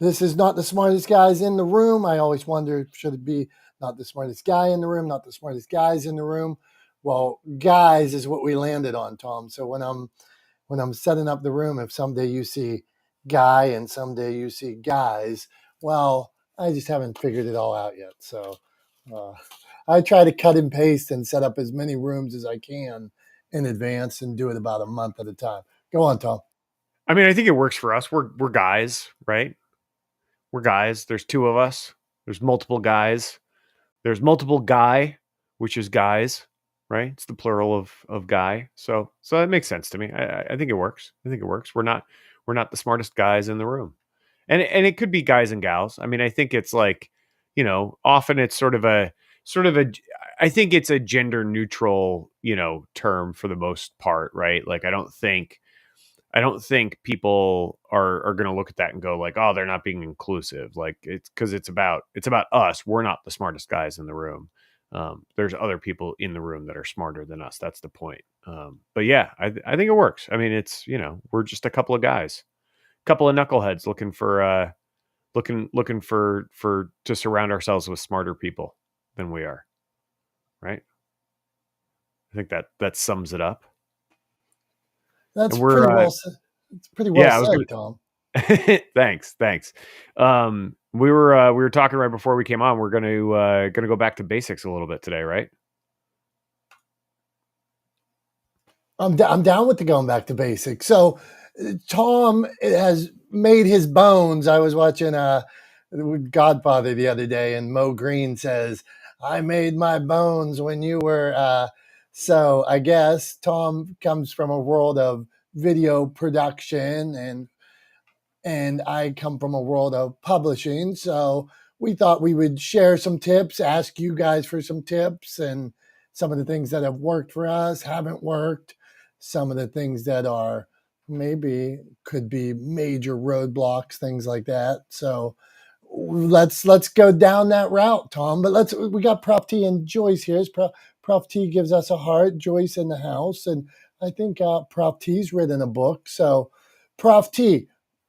This is not the smartest guys in the room. I always wonder, should it be not the smartest guy in the room, not the smartest guys in the room? Well, guys is what we landed on, Tom. So when I'm setting up the room, if someday you see guy and someday you see guys, well, I just haven't figured it all out yet. So uh, I try to cut and paste and set up as many rooms as I can in advance and do it about a month at a time. Go on, Tom. I mean, I think it works for us. We're guys, right? We're guys. There's two of us. There's multiple guys. There's multiple guy, which is guys, right? It's the plural of guy. So that makes sense to me. I think it works. I think it works. We're not the smartest guys in the room, and it could be guys and gals. I mean, I think it's like, often it's sort of a. I think it's a gender neutral, term for the most part, right? Like I don't think people are going to look at that and go like, oh, they're not being inclusive. Like it's because it's about us. We're not the smartest guys in the room. There's other people in the room that are smarter than us. That's the point. But yeah, I think it works. I mean, it's we're just a couple of guys, a couple of knuckleheads looking for to surround ourselves with smarter people than we are. Right. I think that sums it up. That's And pretty we're well said. It's pretty well yeah, I was gonna said, Tom. Thanks. We were talking right before we came on. We're gonna go back to basics a little bit today, right? I'm down with the going back to basics. So Tom has made his bones. I was watching Godfather the other day, and Mo Green says, "I made my bones when you were." So I guess Tom comes from a world of video production, and I come from a world of publishing. So we thought we would share some tips, ask you guys for some tips, and some of the things that have worked for us, haven't worked, some of the things that are maybe could be major roadblocks, things like that. So let's go down that route, Tom. But we got Prof T and Joyce here. Prof T gives us a heart, Joyce in the house, and I think Prof T's written a book. So Prof T,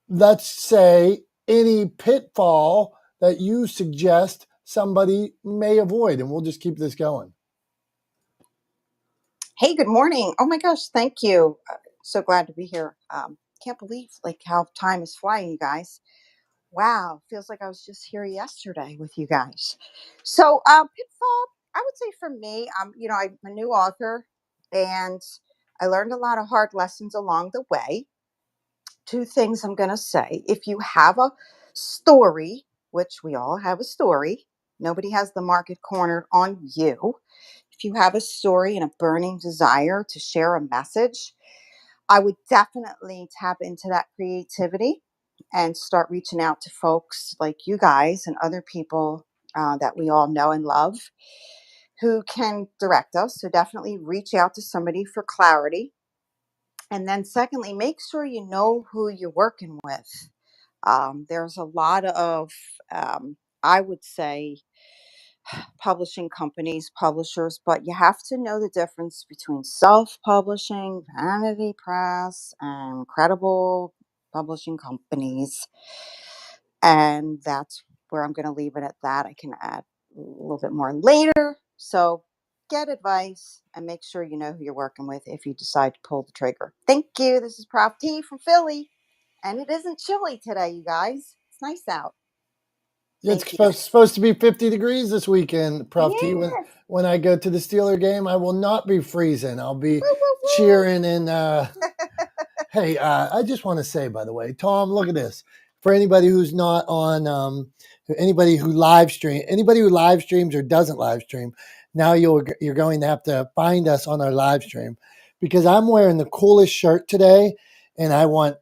let's say any pitfall that you suggest somebody may avoid, and we'll just keep this going. Hey, good morning. Oh my gosh, thank you. So glad to be here. Can't believe like how time is flying, you guys. Wow, feels like I was just here yesterday with you guys. So, pitfall, I would say for me, I'm a new author, and I learned a lot of hard lessons along the way. Two things I'm going to say. If you have a story, which we all have a story, nobody has the market cornered on you. If you have a story and a burning desire to share a message, I would definitely tap into that creativity and start reaching out to folks like you guys and other people that we all know and love who can direct us. So definitely reach out to somebody for clarity. And then, secondly, make sure you know who you're working with. There's a lot of, I would say, publishing companies, publishers, but you have to know the difference between self publishing, vanity press, and credible publishing companies. And that's where I'm going to leave it at that. I can add a little bit more later. So get advice and make sure you know who you're working with if you decide to pull the trigger. Thank you. This is Prof T from Philly. And it isn't chilly today, you guys. It's nice out. It's Thank you. supposed to be 50 degrees this weekend, Prof T. Yes. When I go to the Steeler game, I will not be freezing. I'll be Woo, woo, woo. cheering. And hey, I just want to say, by the way, Tom, look at this. For anybody who's not on, anybody who live streams or doesn't live stream, now you're going to have to find us on our live stream, because I'm wearing the coolest shirt today, and I want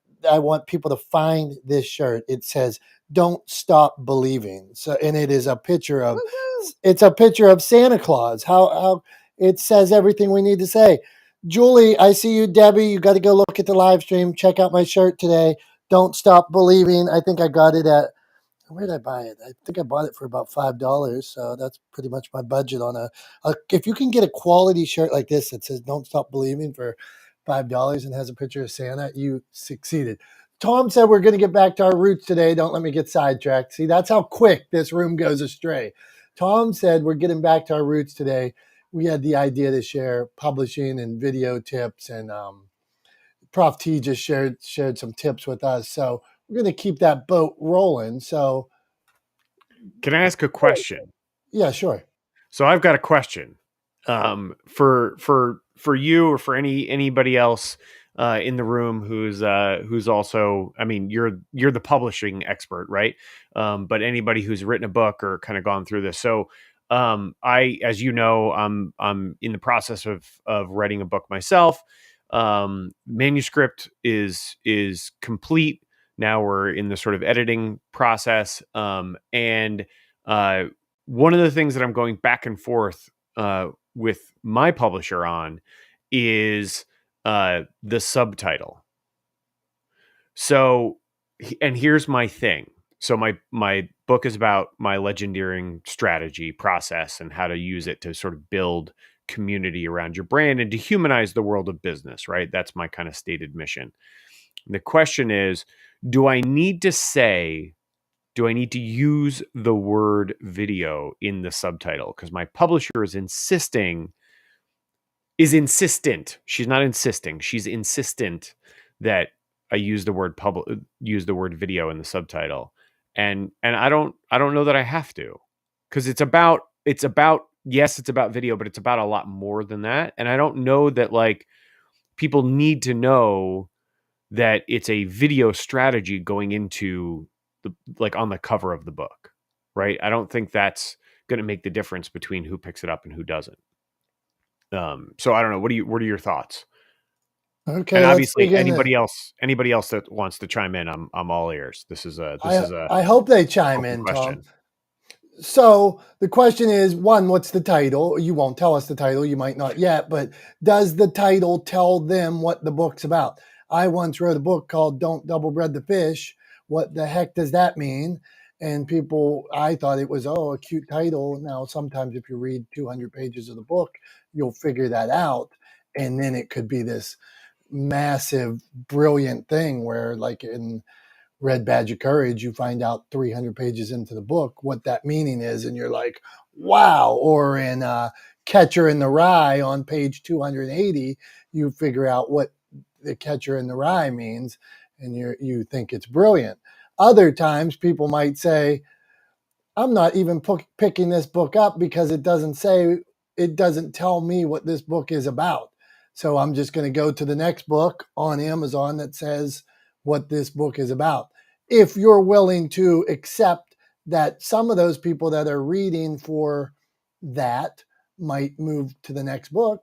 people to find this shirt. It says "Don't Stop Believing." So, and it is a picture of Woo-hoo. it's a picture of Santa Claus. How it says everything we need to say. Julie, I see you. Debbie, you got to go look at the live stream. Check out my shirt today. Don't Stop Believing. I think I got it at, where did I buy it? I think I bought it for about $5. So that's pretty much my budget on if you can get a quality shirt like this that says "Don't Stop Believing" for $5 and has a picture of Santa, you succeeded. Tom said we're going to get back to our roots today. Don't let me get sidetracked. See, that's how quick this room goes astray. Tom said we're getting back to our roots today. We had the idea to share publishing and video tips, and Prof T just shared some tips with us. So we're going to keep that boat rolling. So, Can I ask a question? yeah, sure. So I've got a question for you or for anybody else in the room who's also, I mean, you're the publishing expert, right? But anybody who's written a book or kind of gone through this. So as you know, I'm in the process of writing a book myself. Manuscript is complete. Now we're in the sort of editing process, and one of the things that I'm going back and forth with my publisher on is the subtitle. So, and here's my thing. So my book is about my legendeering strategy process and how to use it to sort of build community around your brand and to humanize the world of business, right? That's my kind of stated mission. And the question is, do I need to use the word video in the subtitle? Because my publisher is insistent. She's not insisting. She's insistent that I use the word video in the subtitle. And I don't know that I have to, because it's about yes, it's about video, but it's about a lot more than that. And I don't know that like people need to know that it's a video strategy going into the like on the cover of the book, right? I don't think that's going to make the difference between who picks it up and who doesn't. So I don't know. What are your thoughts? Okay, And let's obviously, dig into. anybody else that wants to chime in, I'm all ears. This is a I hope they chime open in, Tom. question. So the question is, one, what's the title? You won't tell us the title. You might not yet, but does the title tell them what the book's about? I once wrote a book called Don't Double Bread the Fish. What the heck does that mean? And I thought it was, a cute title. Now, sometimes if you read 200 pages of the book, you'll figure that out. And then it could be this massive, brilliant thing where, like in Red Badge of Courage, you find out 300 pages into the book what that meaning is, and you're like, wow. Or in Catcher in the Rye on page 280, you figure out what the Catcher in the Rye means, and you think it's brilliant. Other times, people might say, I'm not even picking this book up because it doesn't tell me what this book is about. So I'm just going to go to the next book on Amazon that says what this book is about. If you're willing to accept that some of those people that are reading for that might move to the next book,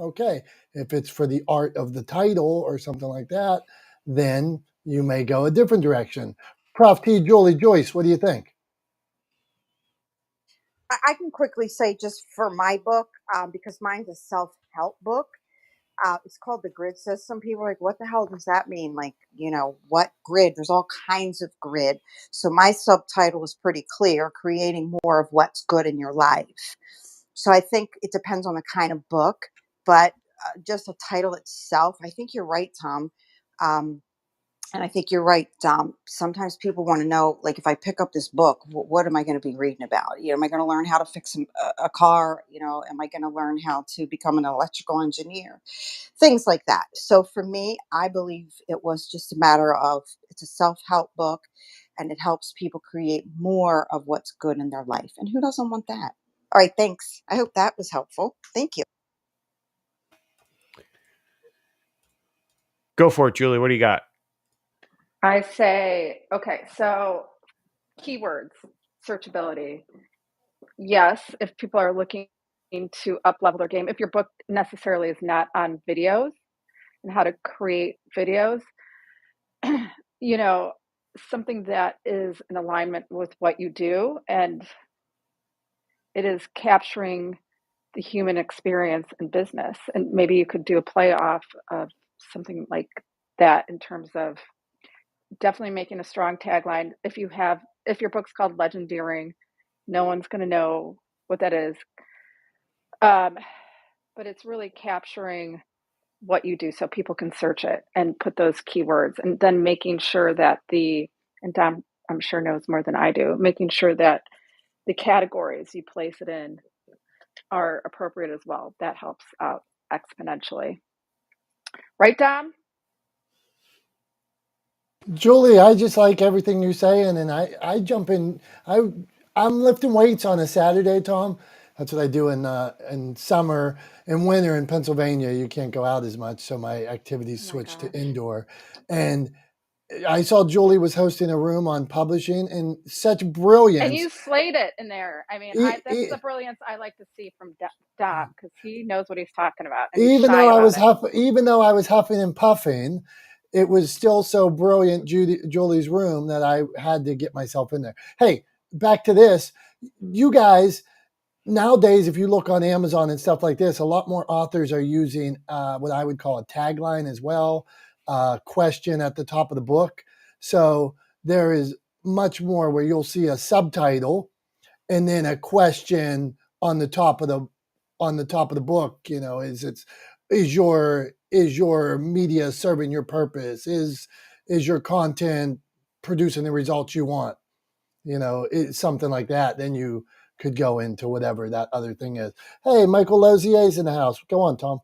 okay. If it's for the art of the title or something like that, then you may go a different direction. Prof T. Julie Joyce, what do you think? I can quickly say just for my book, because mine's a self-help book. It's called The Grid System. People are like, what the hell does that mean? Like, what grid? There's all kinds of grid. So my subtitle is pretty clear, creating more of what's good in your life. So I think it depends on the kind of book, but just the title itself, I think you're right, Tom. And I think you're right. Sometimes people want to know, like, if I pick up this book, what am I going to be reading about? Am I going to learn how to fix a car? Am I going to learn how to become an electrical engineer? Things like that. So for me, I believe it was just a matter of it's a self-help book, and it helps people create more of what's good in their life. And who doesn't want that? All right, thanks. I hope that was helpful. Thank you. Go for it, Julie. What do you got? I say, okay, so keywords, searchability. Yes, if people are looking to up level their game, if your book necessarily is not on videos and how to create videos, something that is in alignment with what you do and it is capturing the human experience in business. And maybe you could do a play off of something like that in terms of definitely making a strong tagline. If your book's called Legendeering, no one's going to know what that is. But it's really capturing what you do so people can search it and put those keywords, and then making sure that and Dom, I'm sure knows more than I do, making sure that the categories you place it in are appropriate as well. That helps out exponentially. Right, Dom? Julie, I just like everything you're saying, and I jump in. I'm lifting weights on a Saturday, Tom. That's what I do in summer. In winter in Pennsylvania, you can't go out as much, so my activities Oh my switched to gosh. indoor. And I saw Julie was hosting a room on publishing, and such And brilliance. you slayed it in there. I mean, that's the brilliance I like to see from Dom, because he knows what he's talking about and he's Even shy though I about was it. even though I was huffing and puffing, it was still so brilliant, Julie's room, that I had to get myself in there. Hey, back to this. You guys, nowadays, if you look on Amazon and stuff like this, a lot more authors are using what I would call a tagline as well, question at the top of the book. So there is much more where you'll see a subtitle and then a question on the top of the book. You know, is your media serving your purpose? Is your content producing the results you want? You know, it's something like that. Then you could go into whatever that other thing is. Hey, Michael Lozier's in the house. Go on, Tom.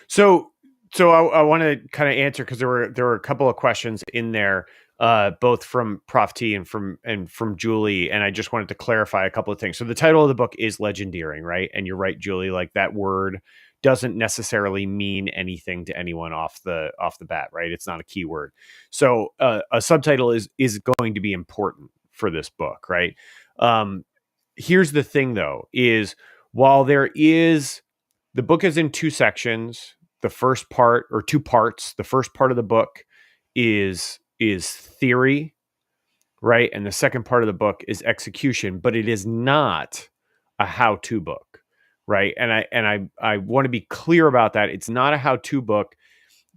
So I want to kind of answer, because there were a couple of questions in there, both from Prof T and from Julie, and I just wanted to clarify a couple of things. So the title of the book is Legendeering, right? And you're right, Julie, like that word doesn't necessarily mean anything to anyone off the bat, right? It's not a keyword. So a subtitle is going to be important for this book, right? Here's the thing, though, is while the book is in two sections, the first part, or two parts, the first part of the book is theory, right? And the second part of the book is execution, but it is not a how-to book, right? And I want to be clear about that. It's not a how-to book,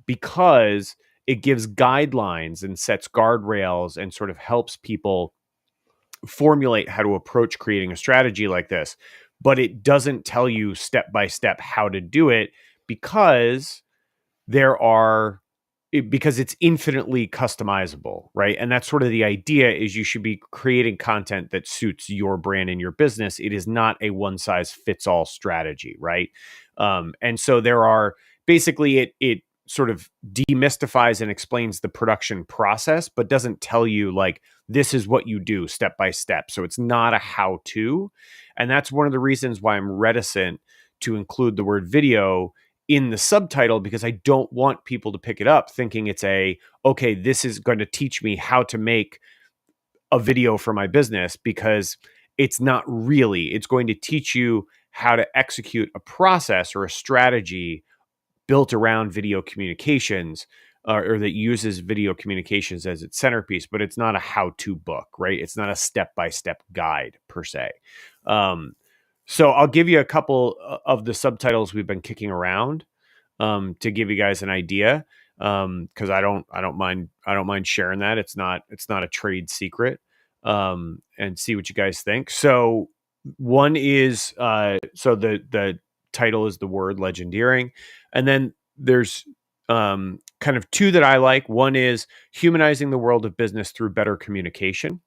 because it gives guidelines and sets guardrails and sort of helps people formulate how to approach creating a strategy like this, but it doesn't tell you step by step how to do it, because because it's infinitely customizable, right? And that's sort of the idea, is you should be creating content that suits your brand and your business. It is not a one size fits all strategy, right? And so there are basically it sort of demystifies and explains the production process, but doesn't tell you like, this is what you do step by step. So it's not a how to. And that's one of the reasons why I'm reticent to include the word video in the subtitle, because I don't want people to pick it up thinking it's okay, this is going to teach me how to make a video for my business, because it's not really. It's going to teach you how to execute a process or a strategy built around video communications, or that uses video communications as its centerpiece, but it's not a how-to book, right? It's not a step-by-step guide per se. So I'll give you a couple of the subtitles we've been kicking around, to give you guys an idea, because I don't mind sharing that. It's not a trade secret, and see what you guys think. So one is so the title is the word legendeering, and then there's kind of two that I like. One is humanizing the world of business through better communication,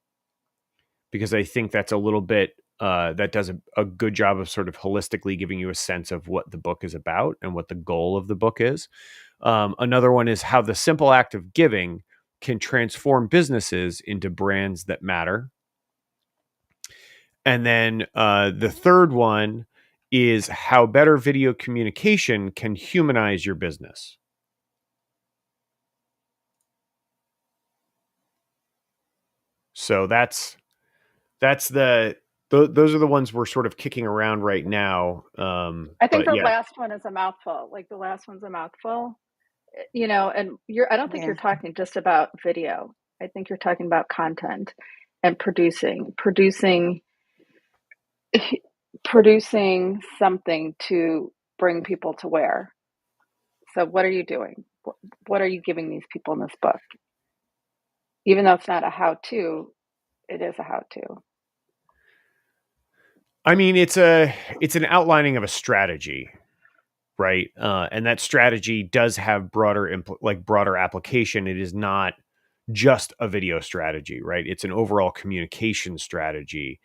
because I think that's a little bit that does a good job of sort of holistically giving you a sense of what the book is about and what the goal of the book is. Another one is how the simple act of giving can transform businesses into brands that matter. And then the third one is how better video communication can humanize your business. So those are the ones we're sort of kicking around right now. I think But the yeah, last one is a mouthful. Like the last one's a mouthful, and I don't think Yeah. you're talking just about video. I think you're talking about content and producing something to bring people to where. So what are you doing? What are you giving these people in this book? Even though it's not a how-to, it is a how-to. I mean, it's an outlining of a strategy, right? And that strategy does have broader application. It is not just a video strategy, right? It's an overall communication strategy.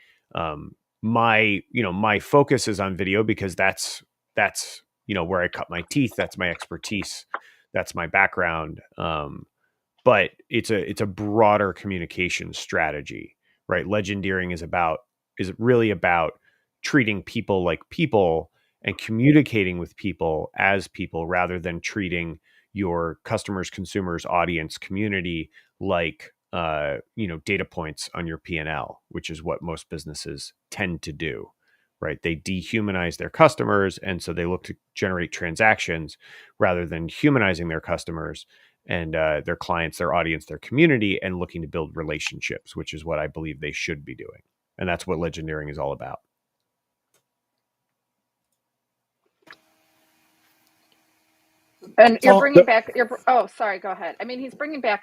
My focus is on video because that's where I cut my teeth. That's my expertise. That's my background. But it's a broader communication strategy, right? Legendeering is really about treating people like people and communicating with people as people rather than treating your customers, consumers, audience, community like data points on your P&L, which is what most businesses tend to do, right? They dehumanize their customers, and so they look to generate transactions rather than humanizing their customers and their clients, their audience, their community, and looking to build relationships, which is what I believe they should be doing. And that's what legendeering is all about. And you're Tom, bringing back oh, sorry, go ahead. I mean, he's bringing back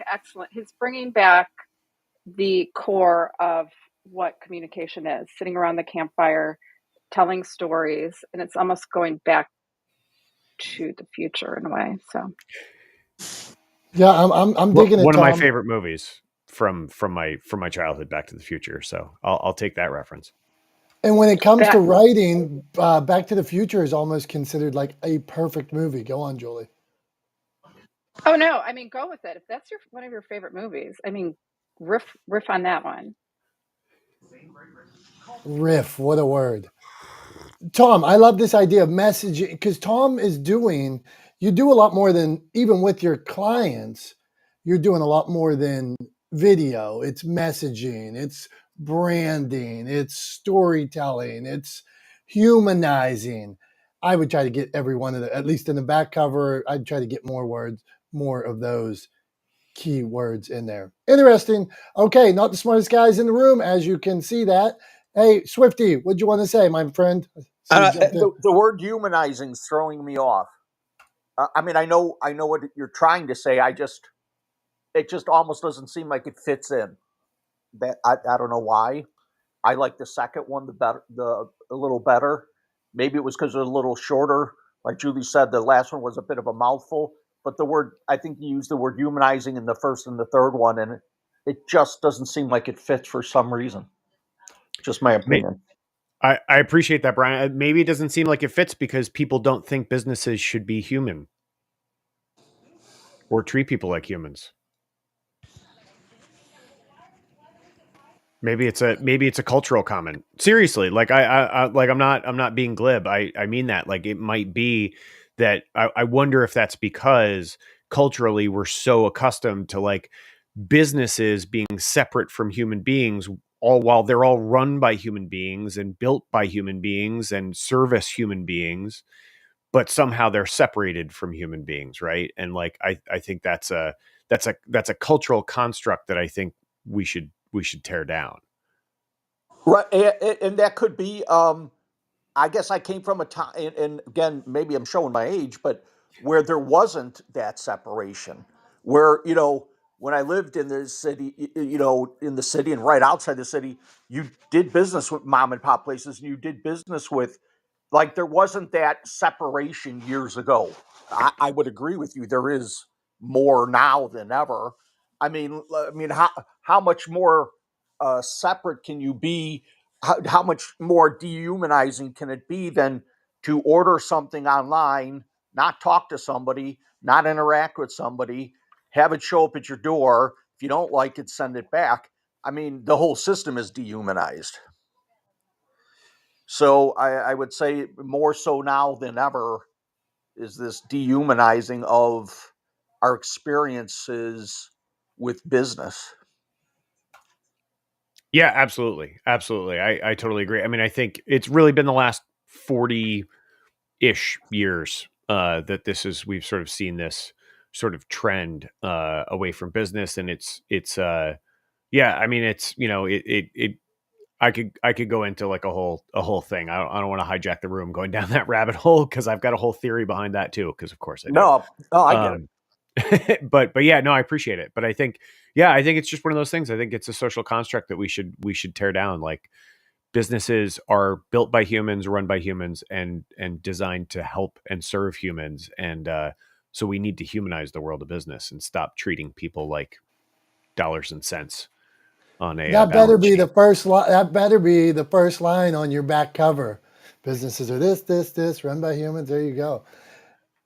the core of what communication is, sitting around the campfire, telling stories, and it's almost going back to the future in a way. So yeah, I'm digging it, One of my Tom. favorite movies from my childhood, Back to the Future. So I'll take that reference. And when it comes to that writing, Back to the Future is almost considered like a perfect movie. Go on, Julie. oh no, I mean, go with it. If that's one of your favorite movies, I mean, riff on that one. Riff, what a word. Tom, I love this idea of messaging because Tom is you do a lot more than even with your clients, you're doing a lot more than video. It's messaging, it's branding, it's storytelling, it's humanizing. I would try to get every one of at least in the back cover, I'd try to get more of those key words in there. Interesting. Okay, not the smartest guys in the room, as you can see that. Hey, Swifty, what'd you want to say, my friend? The word humanizing is throwing me off. I mean, I know what you're trying to say. It just almost doesn't seem like it fits in. That I don't know why. I like the second one a little better. Maybe it was because it was a little shorter. Like Julie said, the last one was a bit of a mouthful. But I think you used the word humanizing in the first and the third one, and it just doesn't seem like it fits for some reason. Just my opinion. I appreciate that, Brian. Maybe it doesn't seem like it fits because people don't think businesses should be human or treat people like humans. Maybe it's a cultural comment. Seriously, like I'm not being glib. I mean that. Like it might be that I wonder if that's because culturally we're so accustomed to like businesses being separate from human beings, all while they're all run by human beings and built by human beings and service human beings, but somehow they're separated from human beings, right? And like I think that's a cultural construct that I think we should tear down. Right, and that could be. I guess I came from a time, and again, maybe I'm showing my age, but where there wasn't that separation. Where when I lived in the city, in the city and right outside the city, you did business with mom and pop places, and you did business with, like, there wasn't that separation years ago. I would agree with you. There is more now than ever. I mean, how much more separate can you be? How much more dehumanizing can it be than to order something online, not talk to somebody, not interact with somebody, have it show up at your door? If you don't like it, send it back. I mean, the whole system is dehumanized. So I would say more so now than ever is this dehumanizing of our experiences with business. Yeah, absolutely. Absolutely. I totally agree. I mean, I think it's really been the last 40-ish years that we've sort of seen this sort of trend away from business. And yeah, I mean, it's, I could go into like a whole thing. I don't want to hijack the room going down that rabbit hole because I've got a whole theory behind that too. Because of course I do. No, I get it. But yeah, no, I appreciate it. But I think it's just one of those things. I think it's a social construct that we should tear down. Like businesses are built by humans, run by humans, and designed to help and serve humans. And so we need to humanize the world of business and stop treating people like dollars and cents on a That better balance be sheet. the first line. That better be the first line on your back cover. Businesses are this, run by humans. There you go.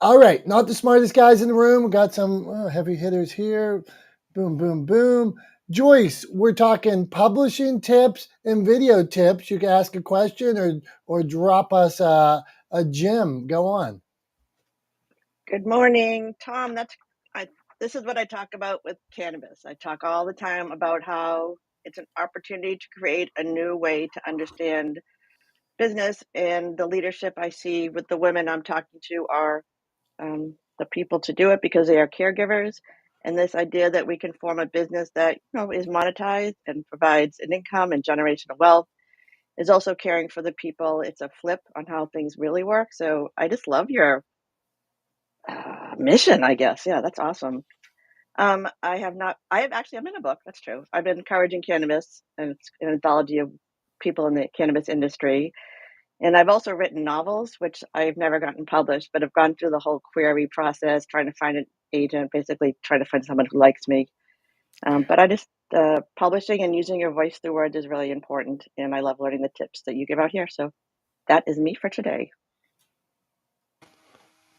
All right, not the smartest guys in the room. We got some heavy hitters here. Boom, boom, boom. Joyce, we're talking publishing tips and video tips. You can ask a question or drop us a gem. Go on. Good morning, Tom. This is what I talk about with cannabis. I talk all the time about how it's an opportunity to create a new way to understand business, and the leadership I see with the women I'm talking to are the people to do it because they are caregivers. And this idea that we can form a business that is monetized and provides an income and generational wealth is also caring for the people. It's a flip on how things really work. So I just love your mission, I guess. Yeah, that's awesome. I'm in a book. That's true. I've been encouraging cannabis, and it's an anthology of people in the cannabis industry. And I've also written novels, which I've never gotten published, but I've gone through the whole query process, trying to find an agent, basically trying to find someone who likes me. But I just, publishing and using your voice through words is really important. And I love learning the tips that you give out here. So that is me for today.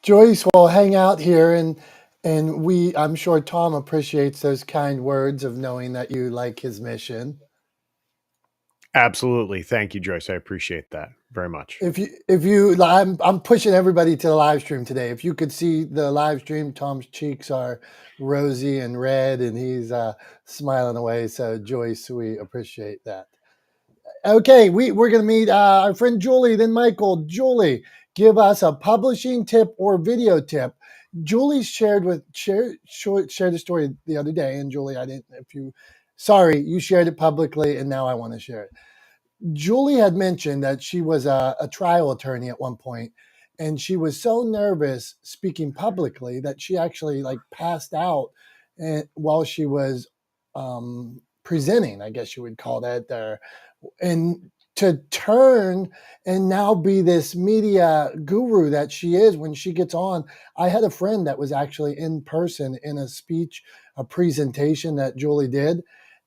Joyce will hang out here and I'm sure Tom appreciates those kind words of knowing that you like his mission. Absolutely. Thank you, Joyce. I appreciate that very much. I'm pushing everybody to the live stream today. If you could see the live stream, Tom's cheeks are rosy and red and he's smiling away. So Joyce, we appreciate that. Okay, we're going to meet our friend Julie, then Michael. Julie, give us a publishing tip or video tip. Julie shared a story the other day, and Julie, you shared it publicly, and now I want to share it. Julie had mentioned that she was a trial attorney at one point, and she was so nervous speaking publicly that she actually passed out while she was presenting, I guess you would call that there. And to turn and now be this media guru that she is when she gets on. I had a friend that was actually in person in a presentation that Julie did,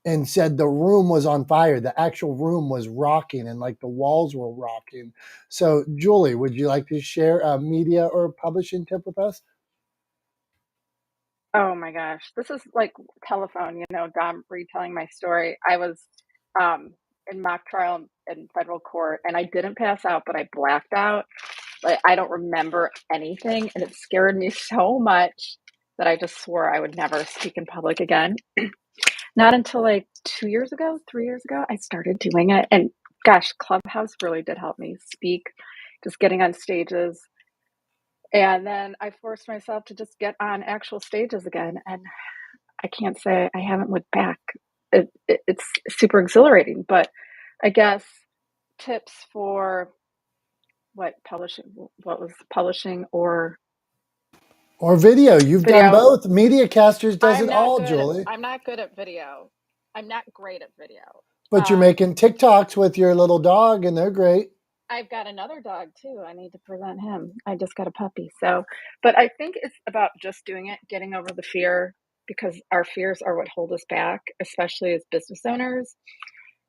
and said the room was on fire. The actual room was rocking and the walls were rocking. So Julie, would you like to share a media or publishing tip with us? Oh my gosh, this is like telephone, Dom retelling my story. I was in mock trial in federal court and I didn't pass out, but I blacked out. Like I don't remember anything, and it scared me so much that I just swore I would never speak in public again. Not until 3 years ago, I started doing it. And gosh, Clubhouse really did help me speak, just getting on stages. And then I forced myself to just get on actual stages again. And I can't say I haven't looked back. It's super exhilarating. But I guess tips for what was publishing or video. You've done both. MediaCasters does it all, Julie. I'm not good at video. I'm not great at video. But you're making TikToks with your little dog, and they're great. I've got another dog too. I need to present him. I just got a puppy. But I think it's about just doing it, getting over the fear, because our fears are what hold us back, especially as business owners.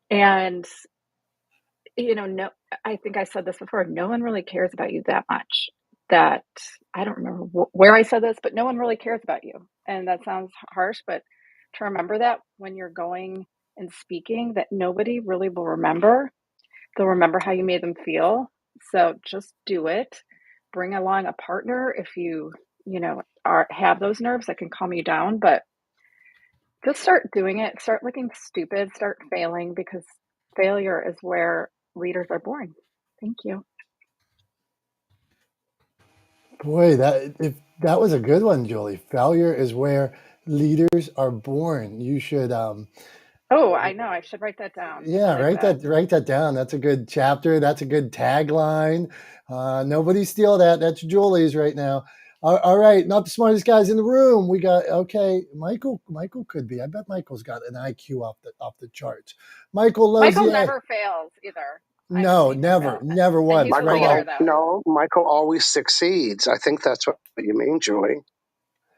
And, no, I think I said this before, no one really cares about you that much. That I don't remember where I said this, but no one really cares about you. And that sounds harsh, but to remember that when you're going and speaking, that nobody really will remember. They'll remember how you made them feel. So just do it. Bring along a partner if you have those nerves that can calm you down. But just start doing it. Start looking stupid. Start failing, because failure is where leaders are born. Thank you. Boy, that was a good one, Julie. Failure is where leaders are born. You should. Oh, I know. I should write that down. Yeah, write that down. That's a good chapter. That's a good tagline. Nobody steal that. That's Julie's right now. All right, not the smartest guys in the room. We got okay. Michael could be. I bet Michael's got an IQ off the charts. Michael Michael Lozier. never fails either. I have No, seen him never, fail. never And he's once. a Right leader, now, though. Michael always succeeds. I think that's what you mean, Julie.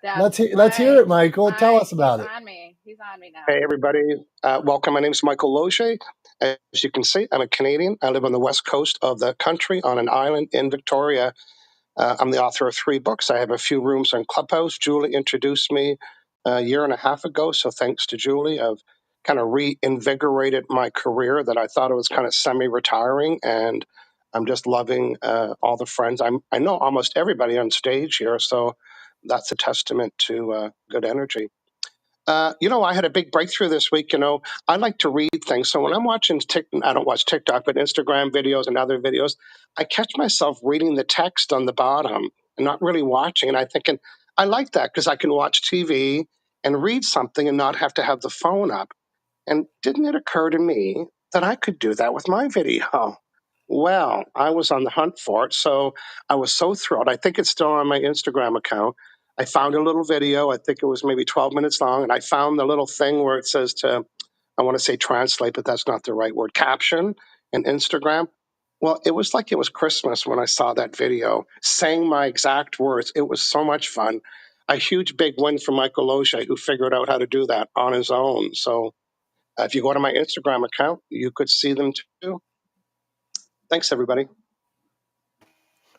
That's let's hear right. it, Michael. Tell us He's about it. on me. He's on me now. Hey, everybody. Welcome. My name is Michael Lozier. As you can see, I'm a Canadian. I live on the west coast of the country on an island in Victoria. I'm the author of 3 books. I have a few rooms on Clubhouse. Julie introduced me a year and a half ago. So thanks to Julie, I've kind of reinvigorated my career that I thought it was kind of semi-retiring. And I'm just loving all the friends. I know almost everybody on stage here. So that's a testament to good energy. I had a big breakthrough this week. I like to read things. So when I'm watching I don't watch TikTok, but Instagram videos and other videos, I catch myself reading the text on the bottom and not really watching. And I'm thinking, I like that because I can watch TV and read something and not have to have the phone up. And didn't it occur to me that I could do that with my video? Well, I was on the hunt for it. So I was so thrilled. I think it's still on my Instagram account. I found a little video. I think it was maybe 12 minutes long. And I found the little thing where it says I want to say translate, but that's not the right word, caption in Instagram. Well, it was like it was Christmas when I saw that video, saying my exact words. It was so much fun. A huge, big win for Michael Lozier, who figured out how to do that on his own. So if you go to my Instagram account, you could see them too. Thanks, everybody.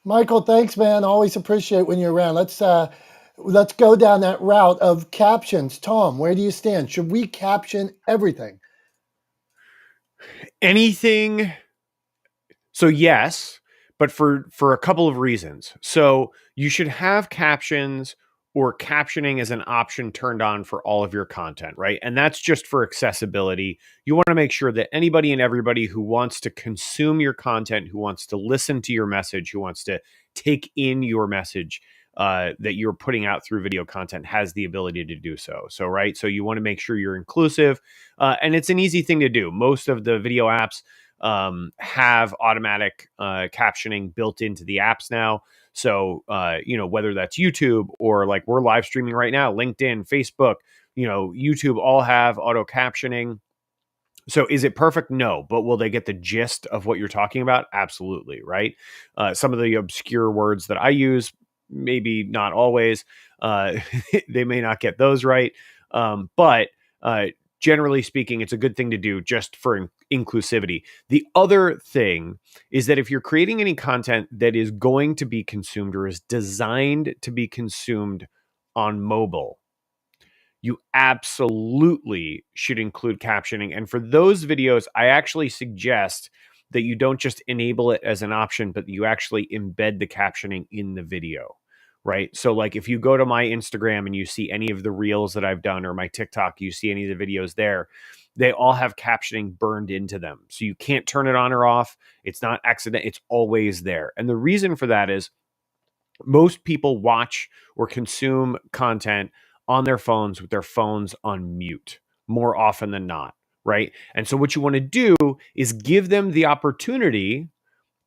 Michael, thanks, man. Always appreciate when you're around. Let's go down that route of captions. Tom, where do you stand? Should we caption everything? Anything. So yes, but for a couple of reasons. So you should have captions or captioning as an option turned on for all of your content, right? And that's just for accessibility. You want to make sure that anybody and everybody who wants to consume your content, who wants to listen to your message, who wants to take in your message that you're putting out through video content has the ability to do so. So, right. So you want to make sure you're inclusive. And it's an easy thing to do. Most of the video apps have automatic captioning built into the apps now. So, whether that's YouTube or like we're live streaming right now, LinkedIn, Facebook, YouTube all have auto captioning. So is it perfect? No, but will they get the gist of what you're talking about? Absolutely, right? Some of the obscure words that I use, maybe not always. They may not get those right. But generally speaking, it's a good thing to do just for inclusivity. The other thing is that if you're creating any content that is going to be consumed or is designed to be consumed on mobile, you absolutely should include captioning. And for those videos, I actually suggest that you don't just enable it as an option, but you actually embed the captioning in the video, right? So like if you go to my Instagram and you see any of the reels that I've done or my TikTok, you see any of the videos there, they all have captioning burned into them. So you can't turn it on or off. It's not accident. It's always there. And the reason for that is most people watch or consume content on their phones with their phones on mute more often than not, right? And so what you want to do is give them the opportunity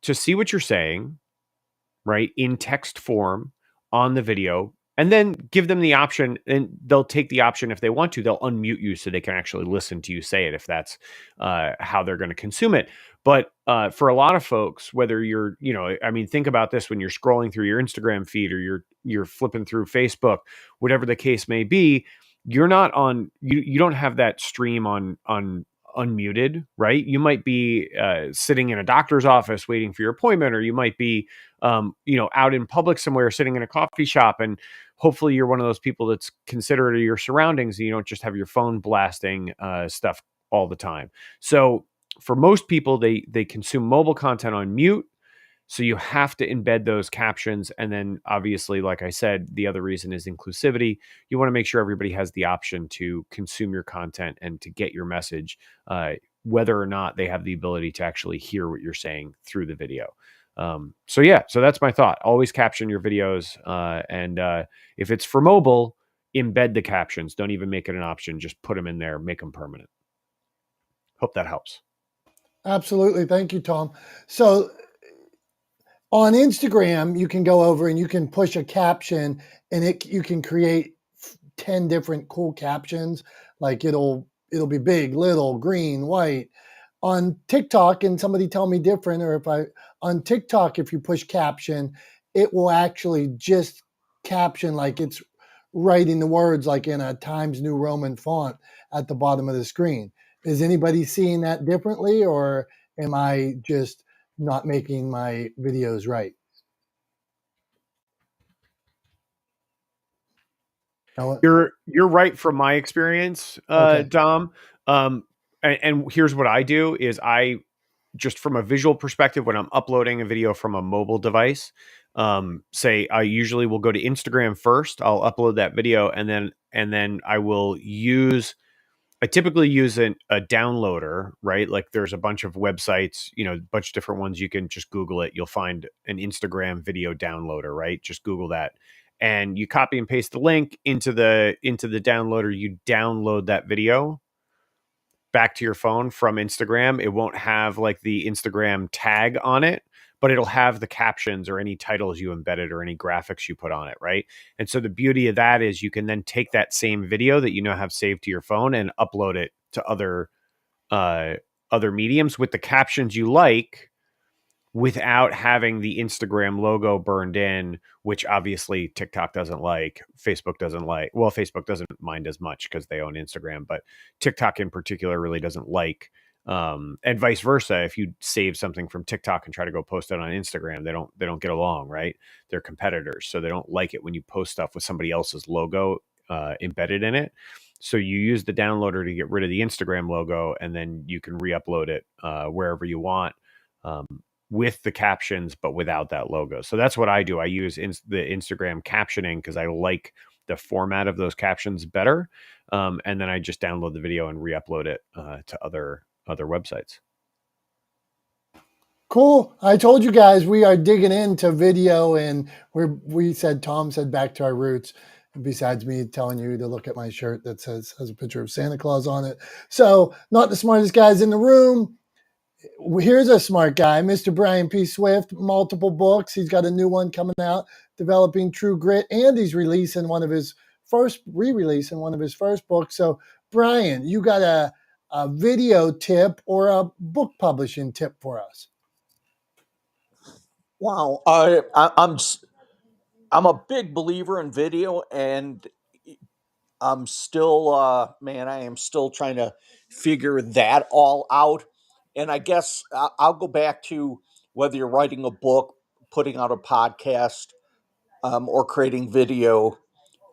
to see what you're saying, right, in text form on the video, and then give them the option, and they'll take the option if they want to. They'll unmute you so they can actually listen to you say it if that's how they're going to consume it. But for a lot of folks, whether you're, think about this when you're scrolling through your Instagram feed or you're flipping through Facebook, whatever the case may be, you're not on. You don't have that stream on unmuted, right? You might be sitting in a doctor's office waiting for your appointment, or you might be out in public somewhere sitting in a coffee shop, and hopefully you're one of those people that's considerate of your surroundings and you don't just have your phone blasting stuff all the time. So for most people, they consume mobile content on mute. So you have to embed those captions. And then obviously, like I said, the other reason is inclusivity. You want to make sure everybody has the option to consume your content and to get your message, whether or not they have the ability to actually hear what you're saying through the video. So that's my thought. Always caption your videos. And if it's for mobile, embed the captions. Don't even make it an option. Just put them in there, make them permanent. Hope that helps. Absolutely. Thank you, Tom. So On Instagram, you can go over and you can push a caption, and you can create 10 different cool captions. Like it'll be big, little, green, white. On TikTok, and somebody tell me different, or on TikTok, if you push caption, it will actually just caption like it's writing the words like in a Times New Roman font at the bottom of the screen. Is anybody seeing that differently, or am I just not making my videos right? No? You're right from my experience, Okay. Dom. And here's what I do is I just from a visual perspective when I'm uploading a video from a mobile device, say I usually will go to Instagram first. I'll upload that video and then I typically use a downloader, right? Like there's a bunch of websites, a bunch of different ones. You can just Google it. You'll find an Instagram video downloader, right? Just Google that. And you copy and paste the link into the downloader. You download that video back to your phone from Instagram. It won't have like the Instagram tag on it, but it'll have the captions or any titles you embedded or any graphics you put on it, right? And so the beauty of that is you can then take that same video that have saved to your phone and upload it to other mediums with the captions you like without having the Instagram logo burned in, which obviously TikTok doesn't like, Facebook doesn't like. Well, Facebook doesn't mind as much because they own Instagram, but TikTok in particular really doesn't like. And vice versa. If you save something from TikTok and try to go post it on Instagram, they don't get along, right? They're competitors, so they don't like it when you post stuff with somebody else's logo embedded in it. So you use the downloader to get rid of the Instagram logo, and then you can re-upload it wherever you want. With the captions, but without that logo. So that's what I do. I use the Instagram captioning because I like the format of those captions better. And then I just download the video and re-upload it to other websites. Cool. I told you guys we are digging into video, and Tom said back to our roots. Besides me telling you to look at my shirt that has a picture of Santa Claus on it. So not the smartest guys in the room. Here's a smart guy, Mr. Brian P. Swift, multiple books. He's got a new one coming out, Developing True Grit, and he's re-releasing one of his first books. So, Brian, you got a video tip or a book publishing tip for us? Wow, I'm a big believer in video, and I'm still, I am still trying to figure that all out. And I guess I'll go back to whether you're writing a book, putting out a podcast, or creating video.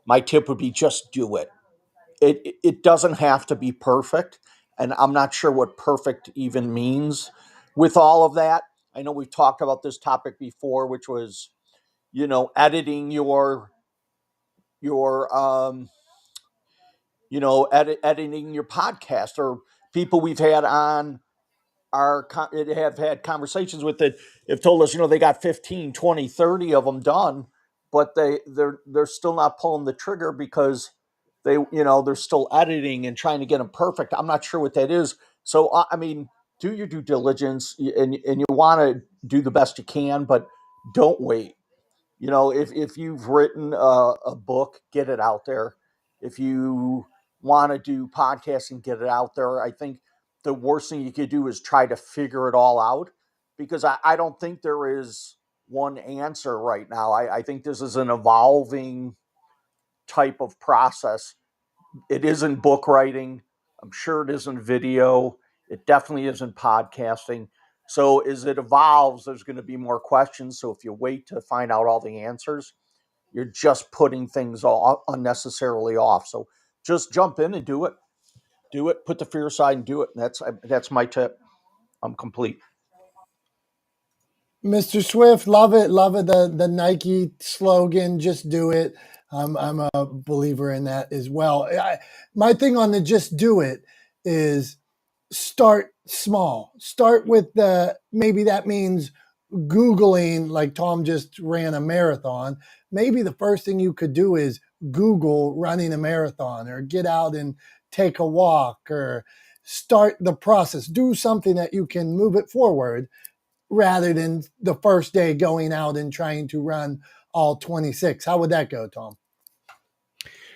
My tip would be just do it. It doesn't have to be perfect, and I'm not sure what perfect even means with all of that. I know we've talked about this topic before, which was editing your editing your podcast, or people we've had on have had conversations with it have told us they got 15, 20, 30 of them done, but they're still not pulling the trigger because they're still editing and trying to get them perfect. I'm not sure what that is. So I mean, do your due diligence, and you want to do the best you can, but don't wait. If you've written a book, get it out there. If you want to do podcasting, get it out there. I think the worst thing you could do is try to figure it all out, because I don't think there is one answer right now. I think this is an evolving type of process. It isn't book writing. I'm sure it isn't video. It definitely isn't podcasting. So as it evolves, there's going to be more questions. So if you wait to find out all the answers, you're just putting things all unnecessarily off. So just jump in and do it. Do it. Put the fear aside and do it. That's my tip. I'm complete. Mr. Swift, love it. Love it. The Nike slogan, just do it. I'm a believer in that as well. My thing on the just do it is start small. Start with maybe that means Googling, like Tom just ran a marathon. Maybe the first thing you could do is Google running a marathon, or get out and take a walk, or start the process. Do something that you can move it forward. rather than the first day going out and trying to run all 26. How would that go, Tom?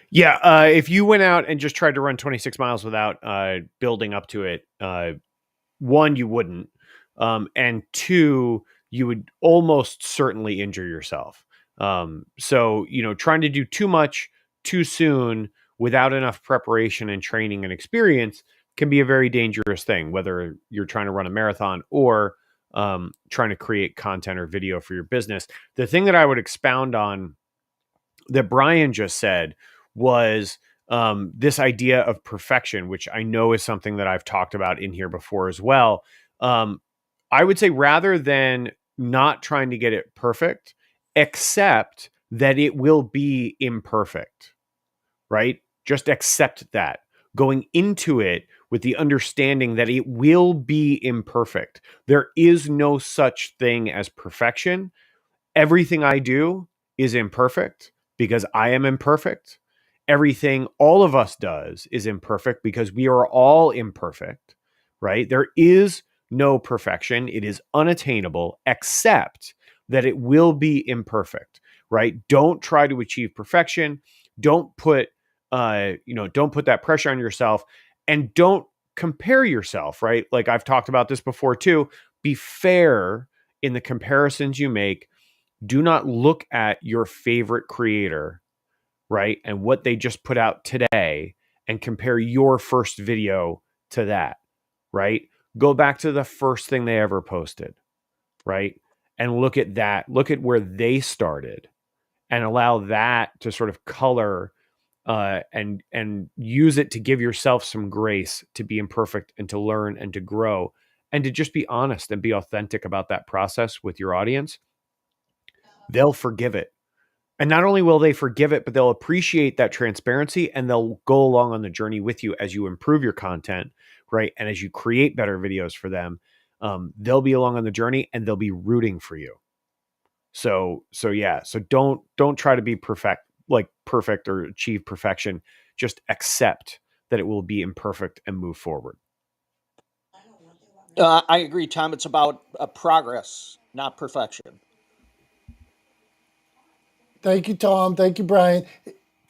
Yeah, if you went out and just tried to run 26 miles without building up to it, one, you wouldn't, and two, you would almost certainly injure yourself. So, trying to do too much too soon without enough preparation and training and experience can be a very dangerous thing, whether you're trying to run a marathon or trying to create content or video for your business. The thing that I would expound on that Brian just said was this idea of perfection, which I know is something that I've talked about in here before as well. I would say rather than not trying to get it perfect, accept that it will be imperfect, right? Just accept that. Going into it with the understanding that it will be imperfect. There is no such thing as perfection. Everything I do is imperfect because I am imperfect. Everything all of us does is imperfect because we are all imperfect, right? There is no perfection. It is unattainable, except that it will be imperfect, right? Don't try to achieve perfection. Don't put, don't put that pressure on yourself, and don't compare yourself, right? Like I've talked about this before too. Be fair in the comparisons you make. Do not look at your favorite creator, right? And what they just put out today and compare your first video to that, right? Go back to the first thing they ever posted, right? And look at that. Look at where they started and allow that to sort of color and use it to give yourself some grace to be imperfect and to learn and to grow and to just be honest and be authentic about that process with your audience. They'll forgive it. And not only will they forgive it, but they'll appreciate that transparency and they'll go along on the journey with you as you improve your content, right? And as you create better videos for them, they'll be along on the journey and they'll be rooting for you. So yeah. So don't try to be perfect or achieve perfection. Just accept that it will be imperfect and move forward. I agree, Tom. It's about progress, not perfection. Thank you, Tom. Thank you, Brian.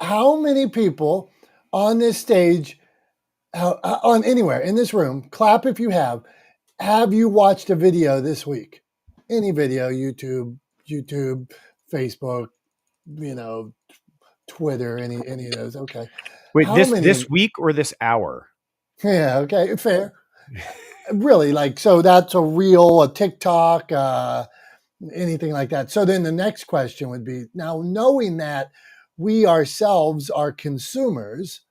How many people on this stage, on anywhere in this room, clap if you have you watched a video this week? Any video, YouTube, Facebook, Twitter, any of those? Okay. Wait, How many? this week or this hour? Yeah, okay, fair. Really, so that's a reel, a TikTok, anything like that. So then the next question would be, now knowing that we ourselves are consumers,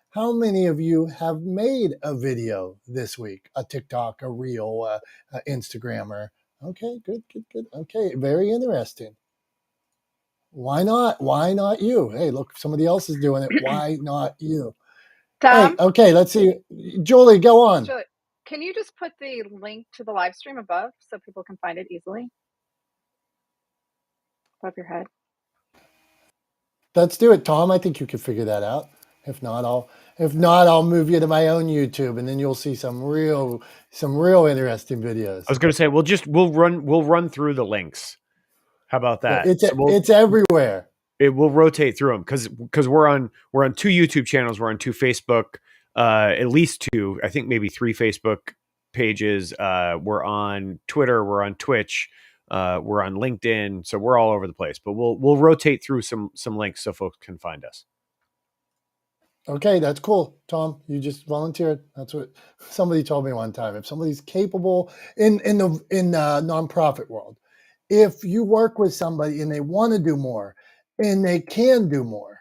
how many of you have made a video this week? A TikTok, a reel, a Instagrammer? Okay, good. Okay, very interesting. Why not? Why not you? Hey, look, somebody else is doing it. Why not you? Tom? Hey, okay, let's see. Julie, go on. Julie, can you just put the link to the live stream above so people can find it easily? Above your head. Let's do it, Tom. I think you can figure that out. If not, I'll move you to my own YouTube, and then you'll see some real interesting videos. I was going to say we'll run through the links. How about that? It's everywhere. Will rotate through them because we're on 2 YouTube channels, we're on 2 Facebook, at least 2, I think maybe 3 Facebook pages. We're on Twitter, we're on Twitch, we're on LinkedIn, so we're all over the place. But we'll rotate through some links so folks can find us. Okay, that's cool, Tom. You just volunteered. That's what somebody told me one time. If somebody's capable in the nonprofit world, if you work with somebody and they want to do more and they can do more,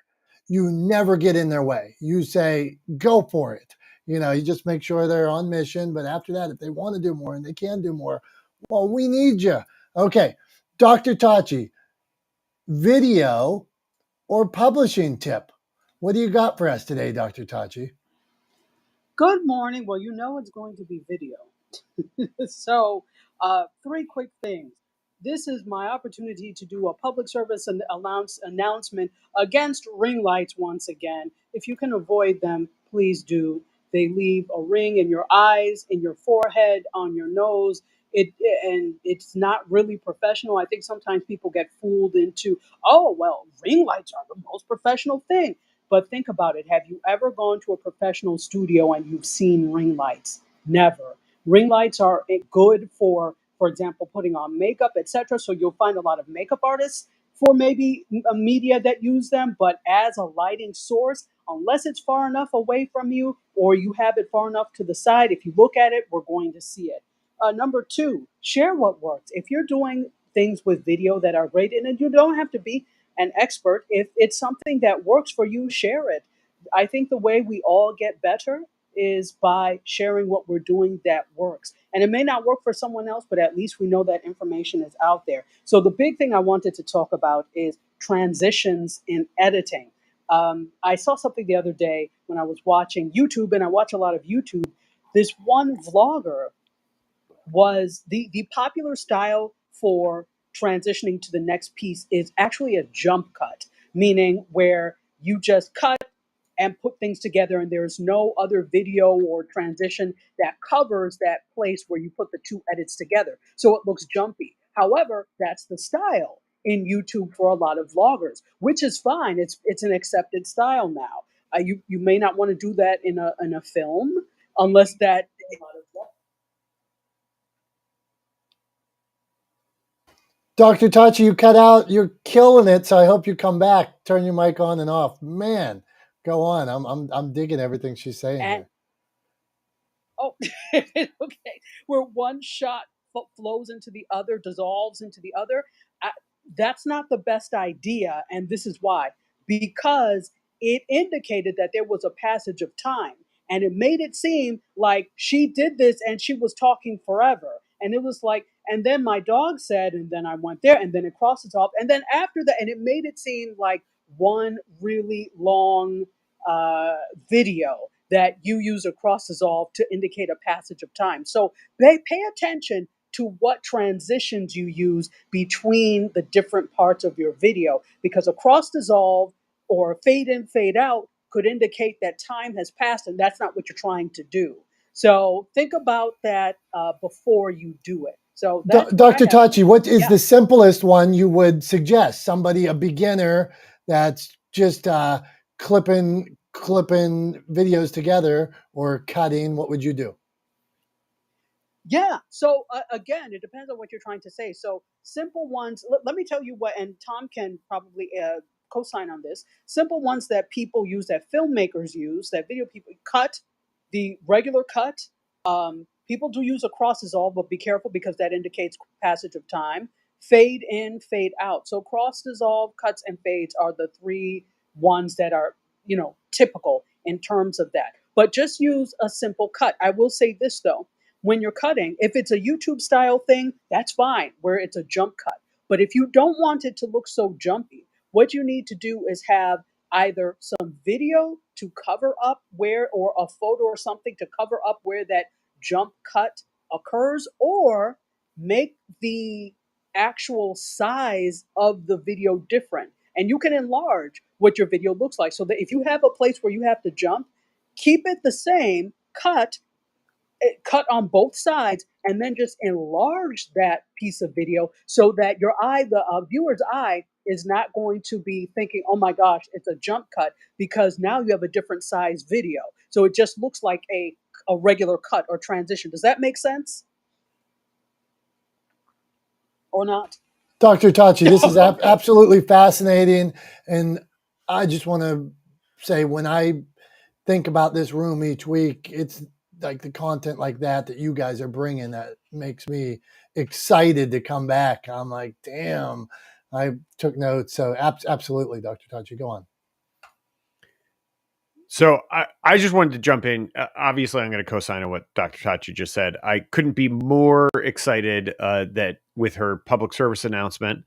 you never get in their way. You say, go for it. You just make sure they're on mission. But after that, if they want to do more and they can do more, well, we need you. Okay, Dr. Tachi, video or publishing tip? What do you got for us today, Dr. Tachi? Good morning. Well, it's going to be video. So 3 quick things. This is my opportunity to do a public service announcement against ring lights once again. If you can avoid them, please do. They leave a ring in your eyes, in your forehead, on your nose. and it's not really professional. I think sometimes people get fooled into, oh well, ring lights are the most professional thing. But think about it. Have you ever gone to a professional studio and you've seen ring lights? Never. Ring lights are good for example, putting on makeup, etc. So you'll find a lot of makeup artists for maybe a media that use them, but as a lighting source, unless it's far enough away from you or you have it far enough to the side, if you look at it, we're going to see it. Number two, share what works. If you're doing things with video that are great, and you don't have to be an expert, if it's something that works for you, share it. I think the way we all get better is by sharing what we're doing that works. And it may not work for someone else, but at least we know that information is out there. So the big thing I wanted to talk about is transitions in editing. I saw something the other day when I was watching YouTube, and I watch a lot of YouTube. This one vlogger was the popular style for transitioning to the next piece is actually a jump cut, meaning where you just cut and put things together and there's no other video or transition that covers that place where you put the two edits together. So it looks jumpy. However, that's the style in YouTube for a lot of vloggers, which is fine. It's an accepted style now. You may not want to do that in a film unless that. Dr. Tachi, you cut out. You're killing it. So I hope you come back. Turn your mic on and off. Man, go on. I'm digging everything she's saying And here. oh, okay. Where one shot flows into the other, dissolves into the other. I, that's not the best idea. And this is why. Because it indicated that there was a passage of time. And it made it seem like she did this and she was talking forever. And it was like, and then my dog said, and then I went there, and then it crosses off. And then after that, and it made it seem like one really long video that you use across dissolve to indicate a passage of time. So pay attention to what transitions you use between the different parts of your video, because across dissolve or fade in, fade out could indicate that time has passed, and that's not what you're trying to do. So think about that before you do it. So that's what I Dr. have. Tachi, what is Yeah. the simplest one you would suggest? Somebody, a beginner that's just clipping videos together or cutting, what would you do? Yeah. So again, it depends on what you're trying to say. So simple ones. Let me tell you what, and Tom can probably co-sign on this. Simple ones that people use, that filmmakers use, that video people cut, the regular cut. People do use a cross dissolve, but be careful because that indicates passage of time. Fade in, fade out. So cross dissolve, cuts, and fades are the three ones that are typical in terms of that. But just use a simple cut. I will say this though, when you're cutting, if it's a YouTube style thing, that's fine, where it's a jump cut. But if you don't want it to look so jumpy, what you need to do is have either some video to cover up where, or a photo or something to cover up where that jump cut occurs, or make the actual size of the video different. And you can enlarge what your video looks like so that if you have a place where you have to jump, keep it the same, cut on both sides, and then just enlarge that piece of video so that your eye, the viewer's eye, is not going to be thinking, oh my gosh, it's a jump cut, because now you have a different size video. So it just looks like a regular cut or transition. Does that make sense? Or not? Dr. Tachi, this is Okay. absolutely fascinating. And I just want to say, when I think about this room each week, it's like the content like that you guys are bringing that makes me excited to come back. I'm like, damn, I took notes. So absolutely, Dr. Tachi, go on. So I just wanted to jump in. Obviously, I'm going to co-sign on what Dr. Tachi just said. I couldn't be more excited that with her public service announcement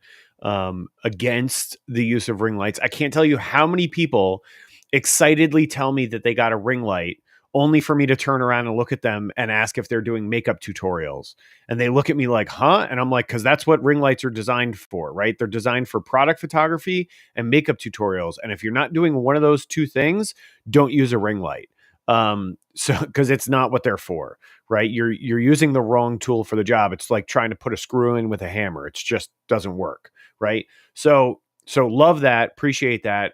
against the use of ring lights. I can't tell you how many people excitedly tell me that they got a ring light only for me to turn around and look at them and ask if they're doing makeup tutorials. And they look at me like, huh? And I'm like, because that's what ring lights are designed for, right? They're designed for product photography and makeup tutorials. And if you're not doing one of those two things, don't use a ring light. So, because it's not what they're for, right? You're using the wrong tool for the job. It's like trying to put a screw in with a hammer. It just doesn't work, right? So love that, appreciate that.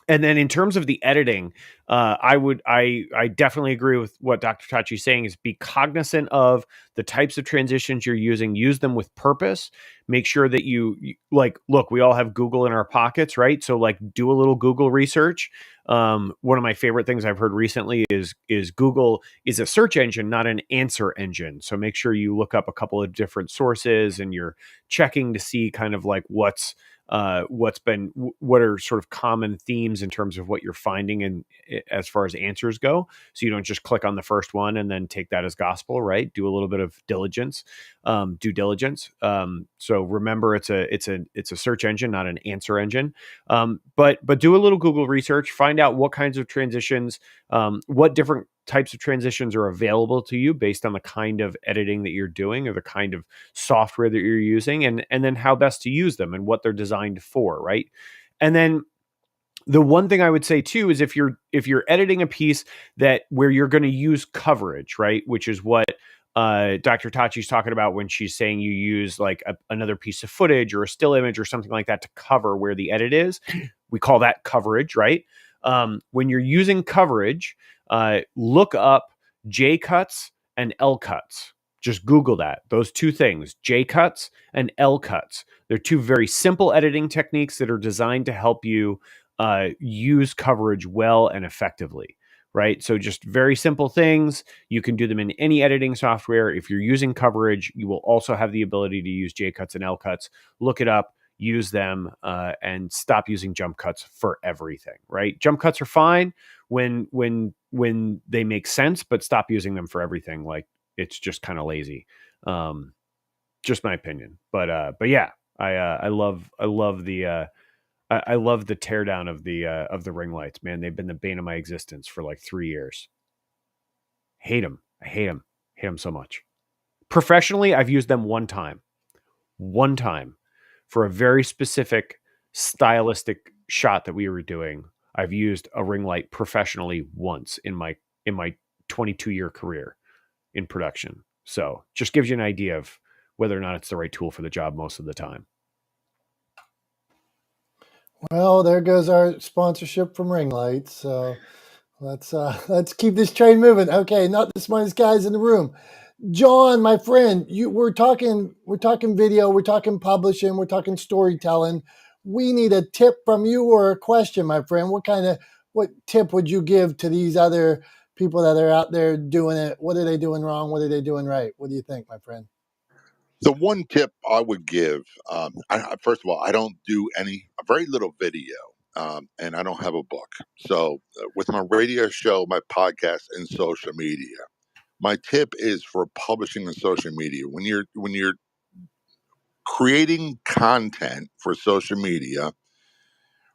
And then in terms of the editing, I definitely agree with what Dr. Tachi is saying, is be cognizant of the types of transitions you're using, use them with purpose, make sure that you like, look, we all have Google in our pockets, right? So like do a little Google research. One of my favorite things I've heard recently is Google is a search engine, not an answer engine. So make sure you look up a couple of different sources and you're checking to see kind of like what are sort of common themes in terms of what you're finding in as far as answers go. So you don't just click on the first one and then take that as gospel, right? Do a little bit of due diligence. So remember, it's a search engine, not an answer engine. But do a little Google research, find out what kinds of transitions, what different types of transitions are available to you based on the kind of editing that you're doing or the kind of software that you're using, and then how best to use them and what they're designed for, right? And then the one thing I would say too is if you're editing a piece that where you're going to use coverage, right, which is what Dr. Tachi's talking about when she's saying you use like another piece of footage or a still image or something like that to cover where the edit is, we call that coverage, right? When you're using coverage, look up J cuts and L cuts. Just Google that. Those two things, J cuts and L cuts. They're two very simple editing techniques that are designed to help you use coverage well and effectively, right? So just very simple things. You can do them in any editing software. If you're using coverage, you will also have the ability to use J cuts and L cuts. Look it up, use them, and stop using jump cuts for everything, right? Jump cuts are fine when they make sense, but stop using them for everything. Like it's just kind of lazy. Just my opinion. But yeah, I love the I love the teardown of the ring lights, man. They've been the bane of my existence for like 3 years. Hate them. I hate them so much. Professionally, I've used them one time for a very specific stylistic shot that we were doing. I've used a ring light professionally once in my 22-year career in production. So just gives you an idea of whether or not it's the right tool for the job most of the time. Well, there goes our sponsorship from ring lights. So let's keep this train moving. Okay, not the smartest guys in the room. John, my friend, we're talking video, we're talking publishing, we're talking storytelling. We need a tip from you or a question, my friend. What tip would you give to these other people that are out there doing it? What are they doing wrong? What are they doing right? What do you think, my friend? The one tip I would give, first of all, I don't do very little video, and I don't have a book. So, with my radio show, my podcast, and social media, my tip is for publishing and social media. When you're creating content for social media,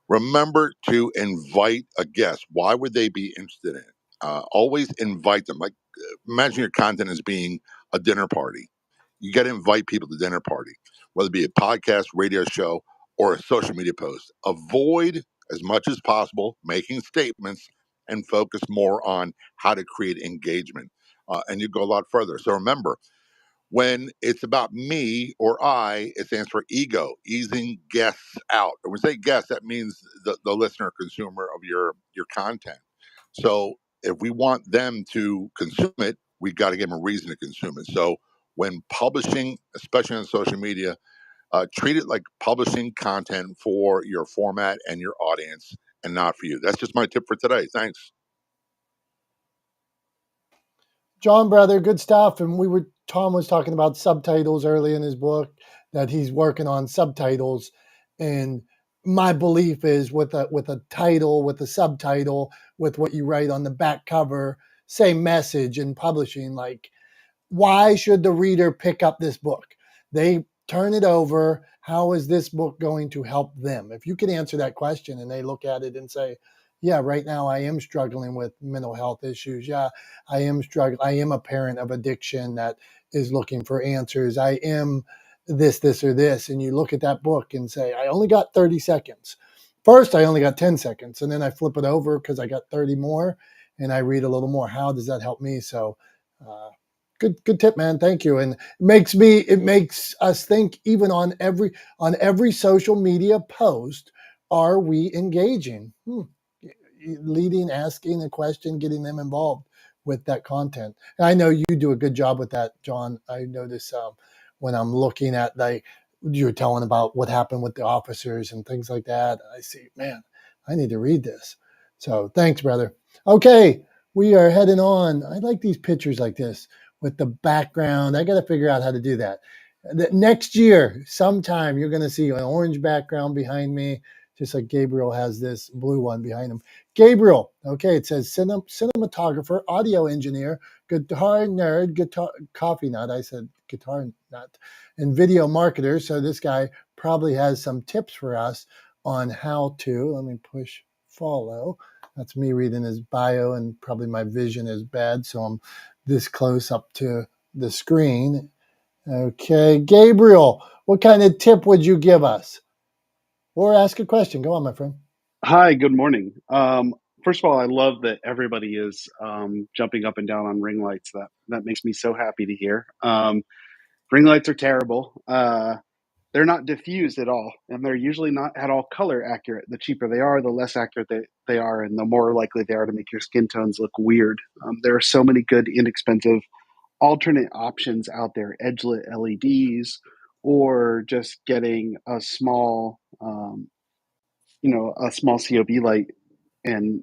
remember to invite a guest. Why would they be interested in it? Always invite them. Like, imagine your content as being a dinner party. You got to invite people to dinner party, whether it be a podcast, radio show, or a social media post. Avoid as much as possible making statements and focus more on how to create engagement. And you go a lot further. So remember, when it's about me or I, it stands for ego, easing guests out. And when we say guests, that means the listener, consumer of your content. So if we want them to consume it, we've got to give them a reason to consume it. So when publishing, especially on social media, treat it like publishing content for your format and your audience and not for you. That's just my tip for today. Thanks. John, brother, good stuff. And Tom was talking about subtitles early in his book, that he's working on subtitles. And my belief is with a title, with a subtitle, with what you write on the back cover, same message in publishing. Like, why should the reader pick up this book? They turn it over. How is this book going to help them? If you can answer that question and they look at it and say, yeah, right now I am struggling with mental health issues. Yeah, I am struggling. I am a parent of addiction that is looking for answers. I am this, or this. And you look at that book and say, I only got 30 seconds. First, I only got 10 seconds. And then I flip it over because I got 30 more. and I read a little more. How does that help me? So good tip, man. Thank you. And it makes us think, even on every social media post, are we engaging? Leading, asking a question, getting them involved with that content. And I know you do a good job with that, John. I notice when I'm looking at, like, you're telling about what happened with the officers and things like that, I see, man, I need to read this. So thanks, brother. Okay, we are heading on. I like these pictures like this with the background. I got to figure out how to do that. Next year, sometime, you're going to see an orange background behind me, just like Gabriel has this blue one behind him. Gabriel, okay, it says cinematographer, audio engineer, guitar nerd, guitar coffee nut. I said guitar nut, and video marketer. So this guy probably has some tips for us on how to. Let me push follow. That's me reading his bio, and probably my vision is bad, so I'm this close up to the screen. Okay, Gabriel, what kind of tip would you give us? Or ask a question. Go on, my friend. Hi, good morning. First of all, I love that everybody is jumping up and down on ring lights. That makes me so happy to hear. Ring lights are terrible. They're not diffused at all, and they're usually not at all color accurate. The cheaper they are, the less accurate they are, and the more likely they are to make your skin tones look weird. There are so many good, inexpensive alternate options out there, edgelit LEDs, or just getting a small a small COB light and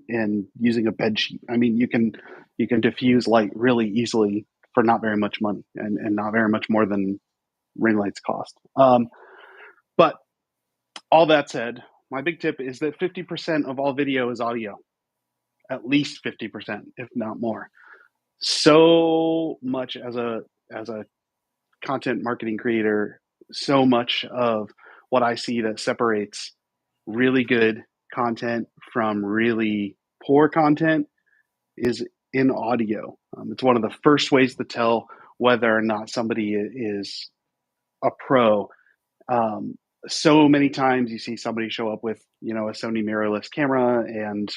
using a bed sheet. I mean, you can diffuse light really easily for not very much money and not very much more than ring lights cost. But all that said, my big tip is that 50% of all video is audio, at least 50%, if not more. So much as a content marketing creator, so much of what I see that separates really good content from really poor content is in audio. It's one of the first ways to tell whether or not somebody is a pro. So many times you see somebody show up with, a Sony mirrorless camera and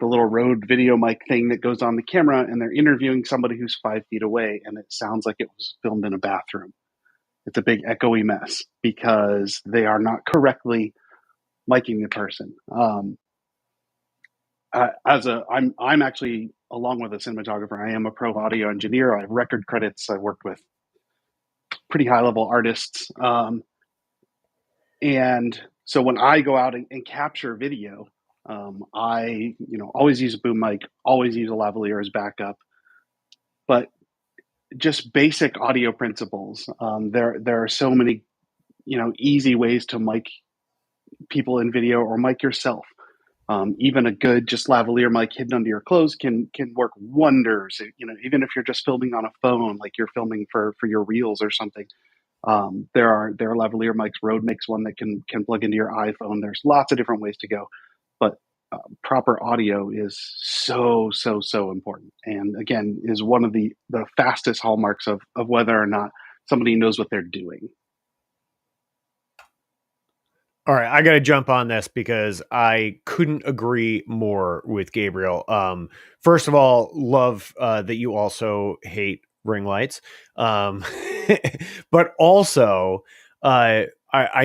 the little Rode video mic thing that goes on the camera, and they're interviewing somebody who's 5 feet away, and it sounds like it was filmed in a bathroom. It's a big echoey mess because they are not correctly miking the person. I'm actually, along with a cinematographer, I am a pro audio engineer. I have record credits. I've worked with pretty high level artists. And so when I go out and capture video, I always use a boom mic, always use a lavalier as backup. But just basic audio principles. There are so many easy ways to mic people in video or mic yourself. Even a good just lavalier mic hidden under your clothes can work wonders. Even if you're just filming on a phone, like you're filming for your reels or something. There are lavalier mics. Rode makes one that can plug into your iPhone. There's lots of different ways to go, but proper audio is so important. And again, is one of the fastest hallmarks of whether or not somebody knows what they're doing. All right, I got to jump on this because I couldn't agree more with Gabriel. First of all, love that you also hate ring lights. But also, I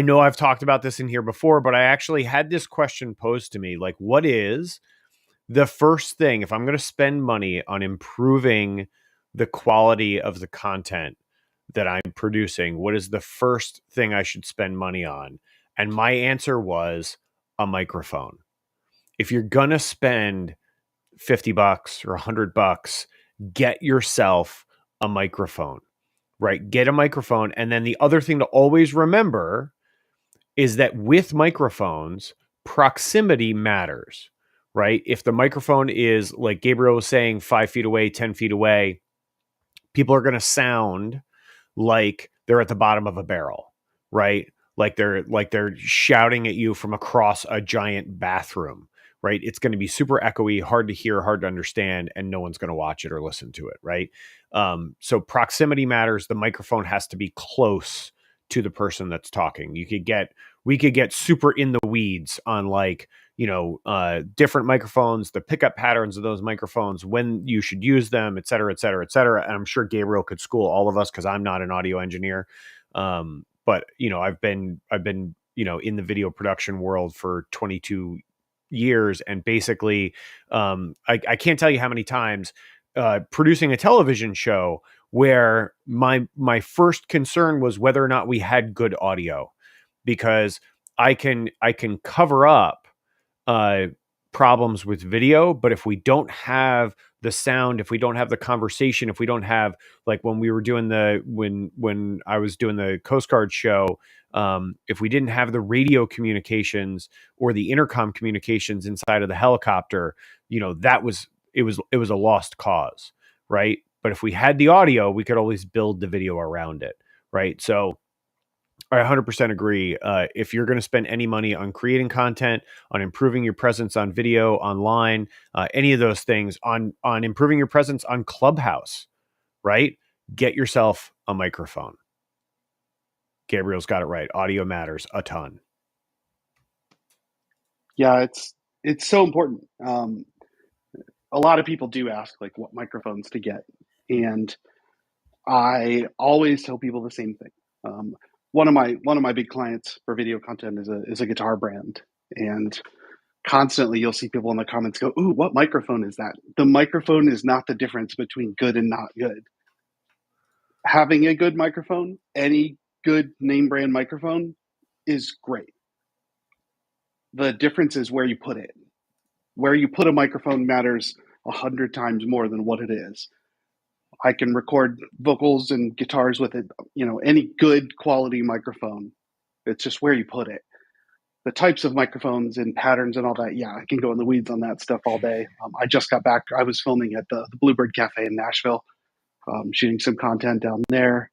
know I've talked about this in here before, but I actually had this question posed to me, like, what is the first thing, if I'm going to spend money on improving the quality of the content that I'm producing, what is the first thing I should spend money on? And my answer was a microphone. If you're going to spend $50 or $100, get yourself a microphone, right? Get a microphone. And then the other thing to always remember is that with microphones, proximity matters, right? If the microphone is, like Gabriel was saying, 5 feet away, 10 feet away, people are going to sound like they're at the bottom of a barrel, right? Like they're shouting at you from across a giant bathroom, right? It's going to be super echoey, hard to hear, hard to understand, and no one's going to watch it or listen to it, right? So proximity matters. The microphone has to be close to the person that's talking. You could get we could get super in the weeds on like, different microphones, the pickup patterns of those microphones, when you should use them, et cetera, et cetera, et cetera. And I'm sure Gabriel could school all of us because I'm not an audio engineer. But I've been in the video production world for 22 years, and basically, I can't tell you how many times producing a television show where my first concern was whether or not we had good audio, because I can cover up problems with video, but if we don't have the sound, if we don't have the conversation, if we don't have, like when we were doing when I was doing the Coast Guard show, if we didn't have the radio communications or the intercom communications inside of the helicopter, it was a lost cause, right? But if we had the audio, we could always build the video around it, right? So I 100% agree. If you're going to spend any money on creating content, on improving your presence on video, online, any of those things, on improving your presence on Clubhouse, right? Get yourself a microphone. Gabriel's got it right. Audio matters a ton. Yeah, it's so important. A lot of people do ask like what microphones to get, and I always tell people the same thing. One of my big clients for video content is a guitar brand, and constantly you'll see people in the comments go, "Ooh, what microphone is that?" The microphone is not the difference between good and not good. Having a good microphone, any good name brand microphone, is great. The difference is where you put it. Where you put a microphone matters 100 times more than what it is. I can record vocals and guitars with it, any good quality microphone. It's just where you put it. The types of microphones and patterns and all that, yeah, I can go in the weeds on that stuff all day. I just got back. I was filming at the Bluebird Cafe in Nashville, shooting some content down there.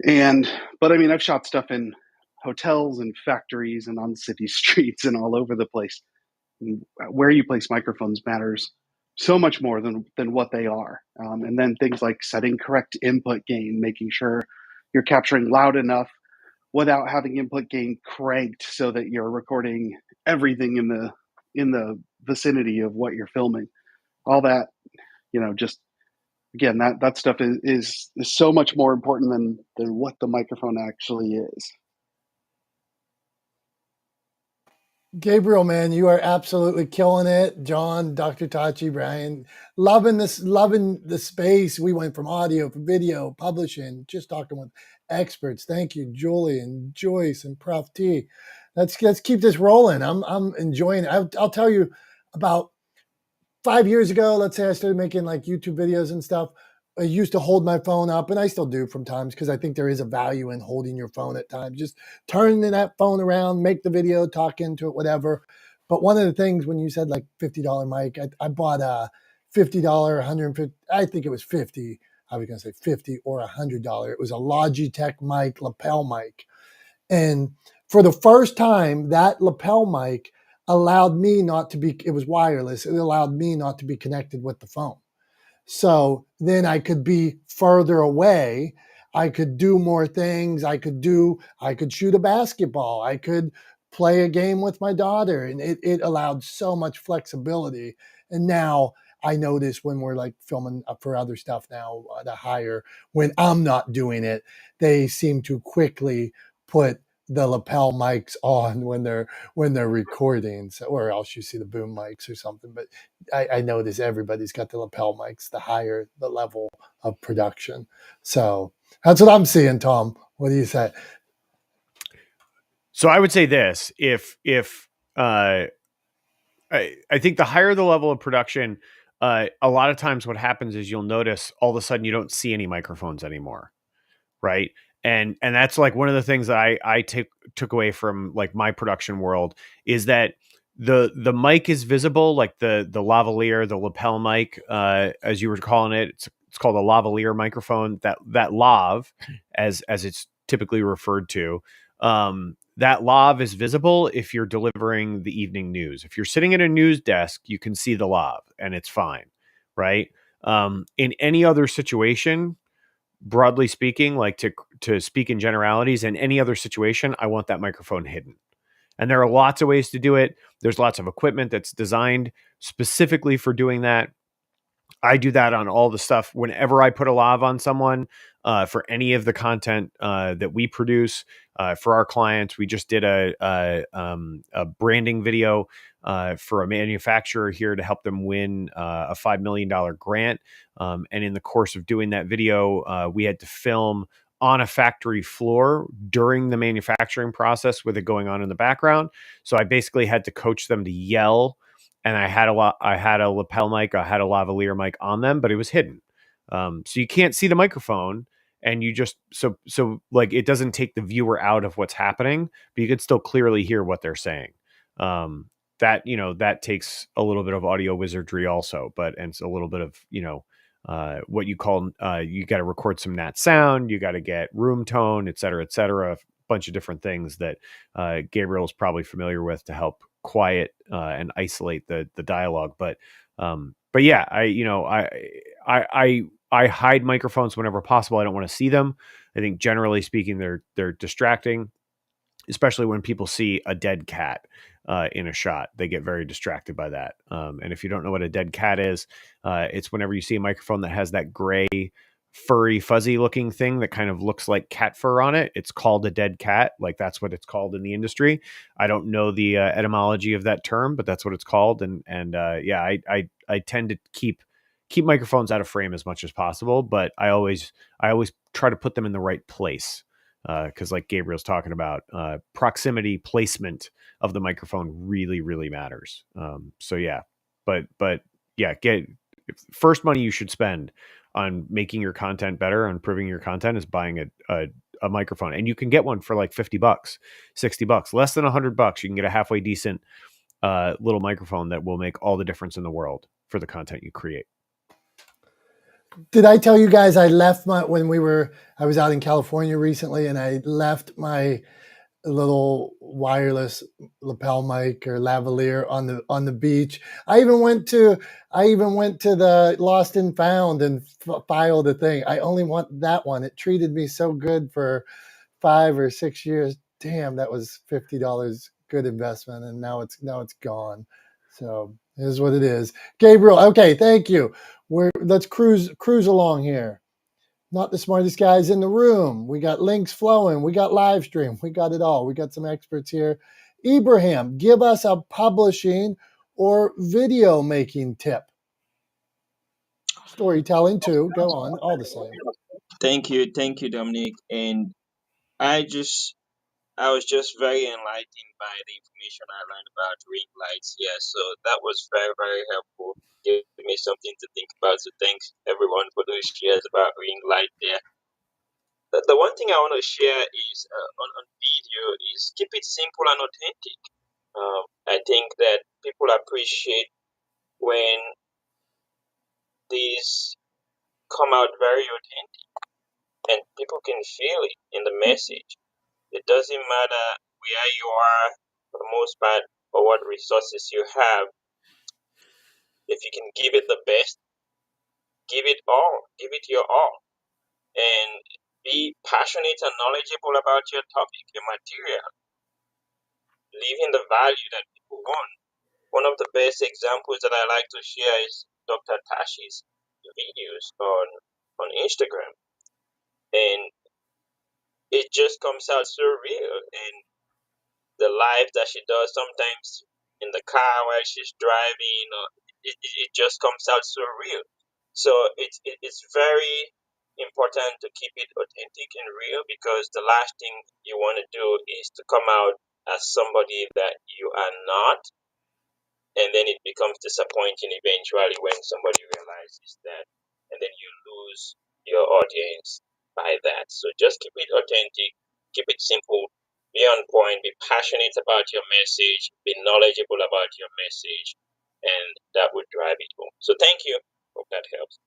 But I mean, I've shot stuff in hotels and factories and on city streets and all over the place. And where you place microphones matters so much more than what they are. And then things like setting correct input gain, making sure you're capturing loud enough without having input gain cranked so that you're recording everything in the vicinity of what you're filming. All that, just again, that stuff is so much more important than what the microphone actually is. Gabriel, man, you are absolutely killing it. John, Dr. Tachi, Brian, loving the space. We went from audio to video, publishing, just talking with experts. Thank you, Julie and Joyce and Prof T. Let's keep this rolling. I'm enjoying it. I'll tell you, about 5 years ago, let's say I started making like YouTube videos and stuff. I used to hold my phone up, and I still do from times, because I think there is a value in holding your phone at times. Just turning that phone around, make the video, talk into it, whatever. But one of the things when you said like $50 mic, I bought a $50, $150, I think it was 50. I was going to say 50 or $100. It was a Logitech mic, lapel mic. And for the first time, that lapel mic allowed me not to be, it was wireless. It allowed me not to be connected with the phone. So then I could be further away. I could do more things. I could shoot a basketball. I could play a game with my daughter. And it allowed so much flexibility. And now I notice when we're like filming for other stuff now, the hire, when I'm not doing it, they seem to quickly put the lapel mics on when they're recording, so, or else you see the boom mics or something. But I notice everybody's got the lapel mics, the higher the level of production. So that's what I'm seeing, Tom. What do you say? So I would say this: if I think the higher the level of production, a lot of times what happens is you'll notice all of a sudden you don't see any microphones anymore, right? And that's like one of the things that I took away from like my production world, is that the mic is visible, like the lavalier, the lapel mic, as you were calling it. It's called a lavalier microphone. That lav, as it's typically referred to, that lav is visible if you're delivering the evening news. If you're sitting at a news desk, you can see the lav and it's fine, right? In any other situation, broadly speaking, like to speak in generalities, in any other situation, I want that microphone hidden. And there are lots of ways to do it. There's lots of equipment that's designed specifically for doing that. I do that on all the stuff whenever I put a lav on someone, for any of the content that we produce for our clients. We just did a branding video for a manufacturer here to help them win a $5 million grant. And in the course of doing that video, we had to film on a factory floor during the manufacturing process with it going on in the background. So I basically had to coach them to yell, and I had a lapel mic, I had a lavalier mic on them, but it was hidden. So you can't see the microphone, and you just, so like, it doesn't take the viewer out of what's happening, but you can still clearly hear what they're saying. That, that takes a little bit of audio wizardry also, and it's a little bit of, what you call, you got to record some nat sound, you got to get room tone, et cetera, a bunch of different things that Gabriel is probably familiar with to help quiet and isolate the dialogue. But yeah, I hide microphones whenever possible. I don't want to see them. I think generally speaking, they're distracting, especially when people see a dead cat in a shot. They get very distracted by that. And if you don't know what a dead cat is, it's whenever you see a microphone that has that gray, furry, fuzzy looking thing that kind of looks like cat fur on it. It's called a dead cat. Like, that's what it's called in the industry. I don't know the etymology of that term, but that's what it's called. And yeah, I tend to keep microphones out of frame as much as possible, but I always try to put them in the right place. Because like Gabriel's talking about, proximity placement of the microphone really, really matters. So yeah, but yeah, first money you should spend on making your content better, on improving your content, is buying a microphone. And you can get one for like $50, $60, less than $100. You can get a halfway decent little microphone that will make all the difference in the world for the content you create. Did I tell you guys I left I was out in California recently, and I left my little wireless lapel mic or lavalier on the beach. I even went to the Lost and Found and filed a thing. I only want that one. It treated me so good for 5 or 6 years. Damn, that was $50 good investment, and now it's gone. So it is what it is. Gabriel, okay, thank you. Let's cruise along here. Not the smartest guys in the room. We got links flowing. We got live stream. We got it all. We got some experts here. Ibrahim, give us a publishing or video making tip. Storytelling too. Go on. All the same. Thank you, Dominic. And I was just very enlightened by the information I learned about ring lights. Yeah, so that was very, very helpful. Gave me something to think about. So thanks everyone for those shares about ring light there. The one thing I want to share is on video is keep it simple and authentic. I think that people appreciate when these come out very authentic and people can feel it in the message. It doesn't matter where you are for the most part or what resources you have. If you can give it the best, give it all, give it your all, and be passionate and knowledgeable about your topic, your material, leaving the value that people want. One of the best examples that I like to share is Dr. Tashi's videos on Instagram, and it just comes out so real. And the live that she does sometimes in the car while she's driving, or it just comes out so real. So it's very important to keep it authentic and real, because the last thing you want to do is to come out as somebody that you are not, and then it becomes disappointing eventually when somebody realizes that, and then you lose your audience by that. So just keep it authentic, keep it simple, be on point, be passionate about your message, be knowledgeable about your message, and that would drive it home. So thank you. Hope that helps.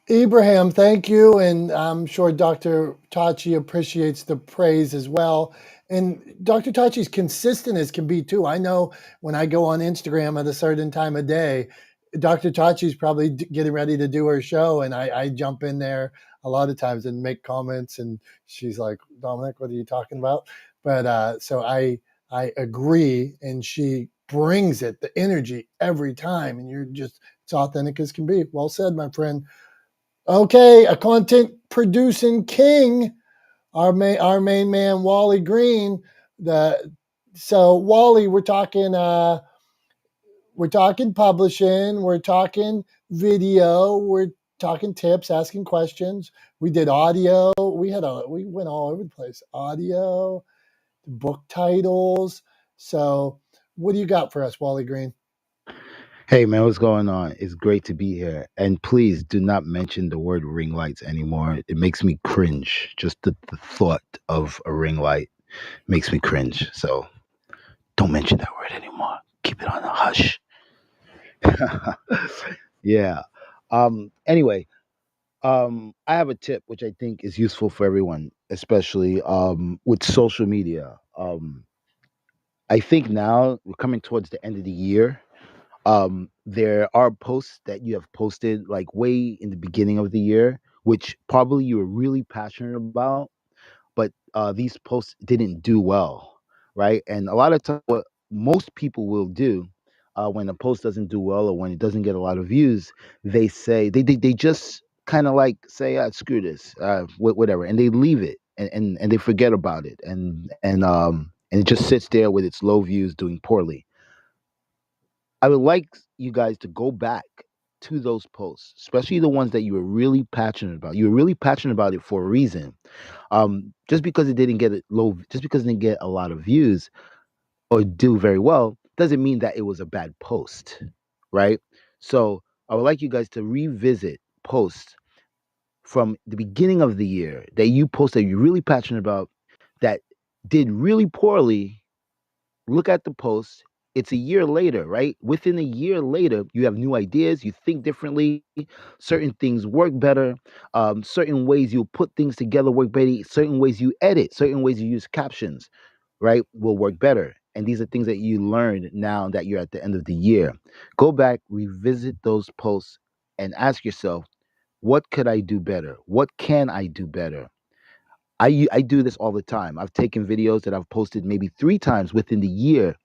Ibrahim, thank you. And I'm sure Dr. Tachi appreciates the praise as well. And Dr. Tachi's consistent as can be too. I know when I go on Instagram at a certain time of day, Dr. Tachi's probably getting ready to do her show, and I jump in there a lot of times and make comments, and she's like, Dominick, what are you talking about? But so I agree, and she brings it, the energy every time, and you're just, it's authentic as can be. Well said, my friend. Okay, a content producing king, our main man Wally Green. So Wally, we're talking publishing, we're talking video, we're talking tips, asking questions. We did audio. We went all over the place. Audio, book titles. So what do you got for us, Wally Green? Hey man, what's going on? It's great to be here. And please do not mention the word ring lights anymore. It makes me cringe. Just the thought of a ring light makes me cringe. So don't mention that word anymore. Keep it on the hush. Yeah. Anyway, I have a tip which I think is useful for everyone, especially with social media. I think now we're coming towards the end of the year. There are posts that you have posted like way in the beginning of the year, which probably you were really passionate about, but these posts didn't do well, right? And a lot of times, what most people will do when a post doesn't do well or when it doesn't get a lot of views, they say they just kind of like say, "Screw this, whatever," and they leave it and they forget about it, and it just sits there with its low views, doing poorly. I would like you guys to go back to those posts, especially the ones that you were really passionate about. You were really passionate about it for a reason. Just because it didn't get just because it didn't get a lot of views or do very well, doesn't mean that it was a bad post, right? So I would like you guys to revisit posts from the beginning of the year that you posted that you're really passionate about that did really poorly. Look at the post. It's a year later, right? Within a year later, you have new ideas, you think differently, certain things work better, certain ways you put things together work better, certain ways you edit, certain ways you use captions, right, will work better. And these are things that you learned now that you're at the end of the year. Go back, revisit those posts, and ask yourself, what could I do better? What can I do better? I do this all the time. I've taken videos that I've posted maybe 3 times within the year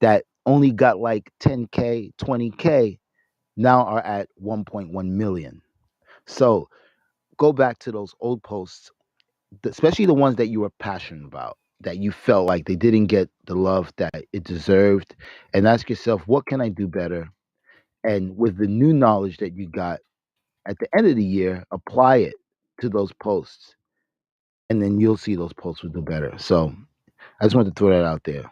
that only got like 10K, 20K, now are at 1.1 million. So go back to those old posts, especially the ones that you were passionate about, that you felt like they didn't get the love that it deserved, and ask yourself, what can I do better? And with the new knowledge that you got at the end of the year, apply it to those posts, and then you'll see those posts will do better. So I just wanted to throw that out there.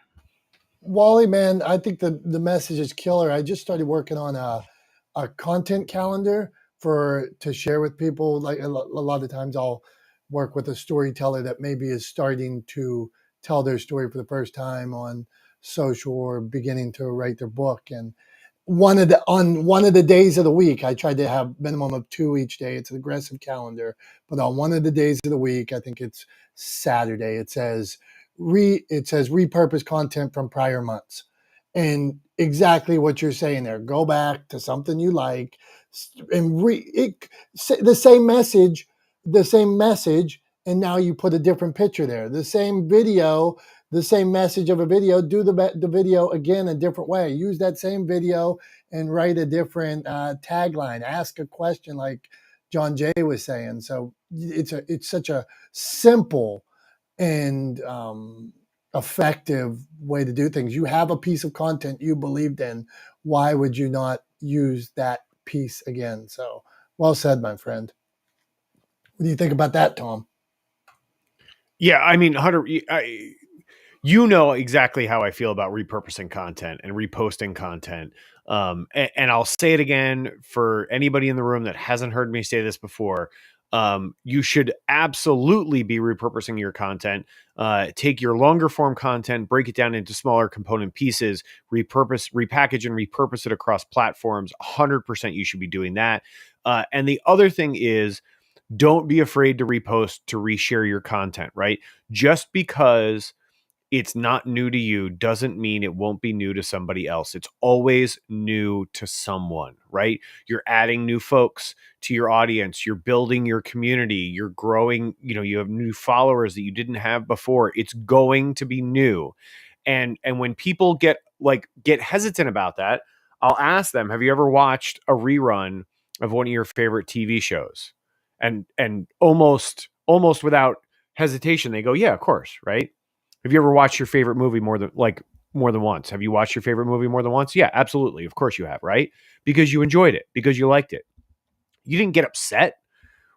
Wally, man, I think the message is killer. I just started working on a content calendar to share with people. Like a lot of times I'll work with a storyteller that maybe is starting to tell their story for the first time on social or beginning to write their book. And on one of the days of the week, I tried to have minimum of 2 each day. It's an aggressive calendar, but on one of the days of the week, I think it's Saturday, it says repurpose content from prior months. And exactly what you're saying there. Go back to something you like and the same message, and now you put a different picture there. The same video, the same message of a video, do the video again a different way. Use that same video and write a different tagline. Ask a question like John Jay was saying. So it's such a simple and effective way to do things. You have a piece of content you believed in. Why would you not use that piece again? So well said, my friend. What do you think about that, Tom? Yeah, I mean, Hunter, you know exactly how I feel about repurposing content and reposting content. And I'll say it again for anybody in the room that hasn't heard me say this before. You should absolutely be repurposing your content. Take your longer form content, break it down into smaller component pieces, repackage and repurpose it across platforms. 100% you should be doing that. And the other thing is, don't be afraid to repost, to reshare your content, right? Just because it's not new to you doesn't mean it won't be new to somebody else. It's always new to someone, right? You're adding new folks to your audience. You're building your community. You're growing, you have new followers that you didn't have before. It's going to be new. And when people get hesitant about that, I'll ask them, have you ever watched a rerun of one of your favorite TV shows? And almost without hesitation, they go, yeah, of course, right? Have you ever watched your favorite movie more than once? Have you watched your favorite movie more than once? Yeah, absolutely. Of course you have, right? Because you enjoyed it, because you liked it. You didn't get upset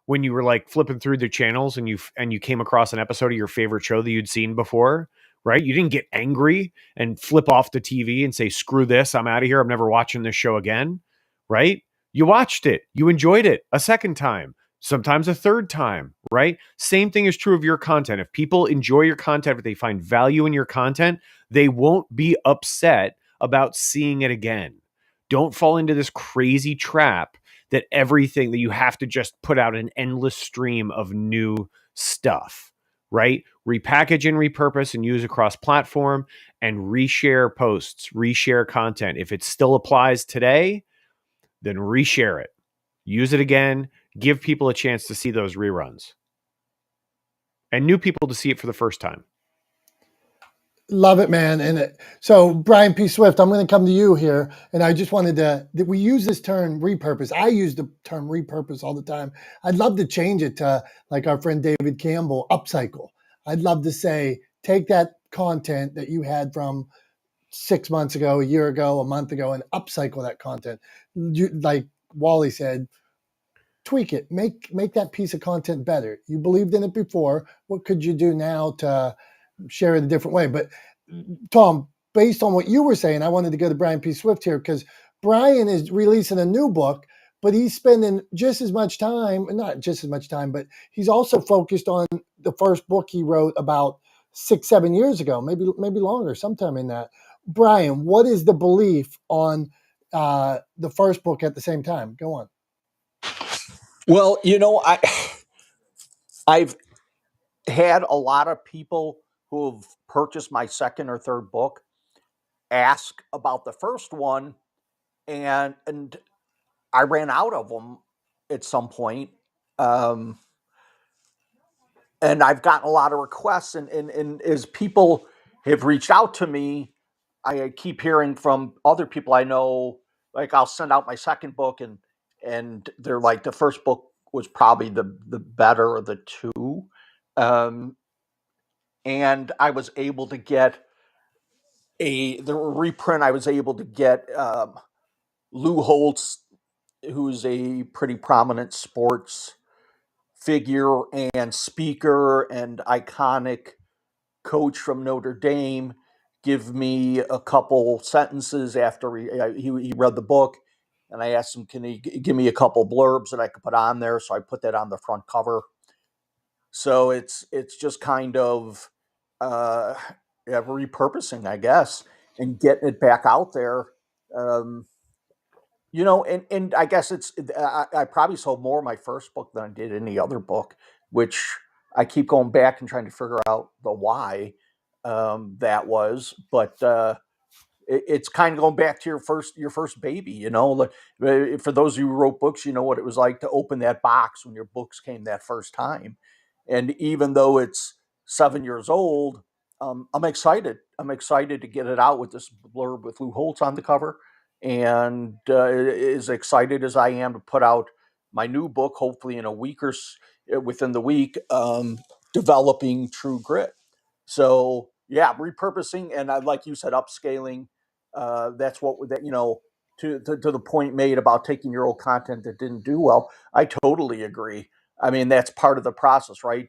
when you were like flipping through the channels and you came across an episode of your favorite show that you'd seen before, right? You didn't get angry and flip off the TV and say, screw this, I'm out of here, I'm never watching this show again, right? You watched it, you enjoyed it a second time, sometimes a third time, right? Same thing is true of your content. If people enjoy your content, if they find value in your content, they won't be upset about seeing it again. Don't fall into this crazy trap that everything that you have to just put out an endless stream of new stuff, right? Repackage and repurpose and use across platform, and reshare posts, reshare content. If it still applies today, then reshare it. Use it again. Give people a chance to see those reruns and new people to see it for the first time. Love it, man. And so, Brian P. Swift, I'm going to come to you here. And I just wanted that we use this term repurpose. I use the term repurpose all the time. I'd love to change it to, like our friend David Campbell, upcycle. I'd love to say, take that content that you had from 6 months ago, a year ago, a month ago, and upcycle that content. Like Wally said, tweak it, make that piece of content better. You believed in it before. What could you do now to share it a different way? But Tom, based on what you were saying, I wanted to go to Brian P. Swift here, because Brian is releasing a new book, but he's spending just as much time, not just as much time, but he's also focused on the first book he wrote about 6-7 years ago, maybe longer, sometime in that. Brian, what is the belief on the first book at the same time? Go on. Well, I've had a lot of people who have purchased my second or third book ask about the first one, and I ran out of them at some point. And I've gotten a lot of requests, and as people have reached out to me, I keep hearing from other people I know, like I'll send out my second book, and they're like, the first book was probably the better of the two. And I was able to get the reprint. I was able to get Lou Holtz, who's a pretty prominent sports figure and speaker and iconic coach from Notre Dame, give me a couple sentences after he read the book, and I asked him, can he give me a couple blurbs that I could put on there? So I put that on the front cover. So it's just kind of repurposing, I guess, and getting it back out there. Um, and I guess I probably sold more of my first book than I did any other book, which I keep going back and trying to figure out the why that was. But it's kind of going back to your first baby, like, for those of you who wrote books, you know what it was like to open that box when your books came that first time. And even though it's 7 years old, I'm excited. I'm excited to get it out with this blurb with Lou Holtz on the cover, and as excited as I am to put out my new book, hopefully in a week or within the week, developing True Grit. So yeah, repurposing, and like you said, upscaling. That's to the point made about taking your old content that didn't do well. I totally agree. I mean, that's part of the process, right?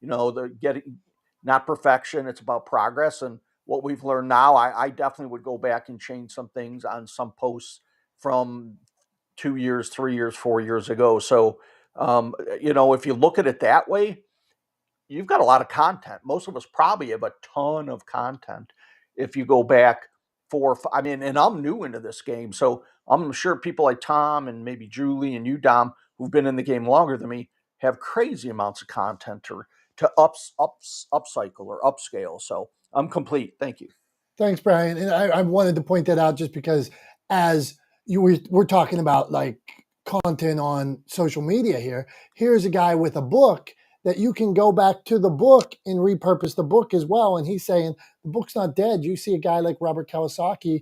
The getting, not perfection. It's about progress. And what we've learned now, I definitely would go back and change some things on some posts from 2 years, 3 years, 4 years ago. So, if you look at it that way, you've got a lot of content. Most of us probably have a ton of content. If you go back and I'm new into this game, so I'm sure people like Tom and maybe Julie and you, Dom, who've been in the game longer than me, have crazy amounts of content to upcycle or upscale. So I'm complete. Thank you. Thanks, Brian. And I wanted to point that out just because as we're talking about like content on social media here, here's a guy with a book that you can go back to the book and repurpose the book as well. And he's saying the book's not dead. You see a guy like Robert Kiyosaki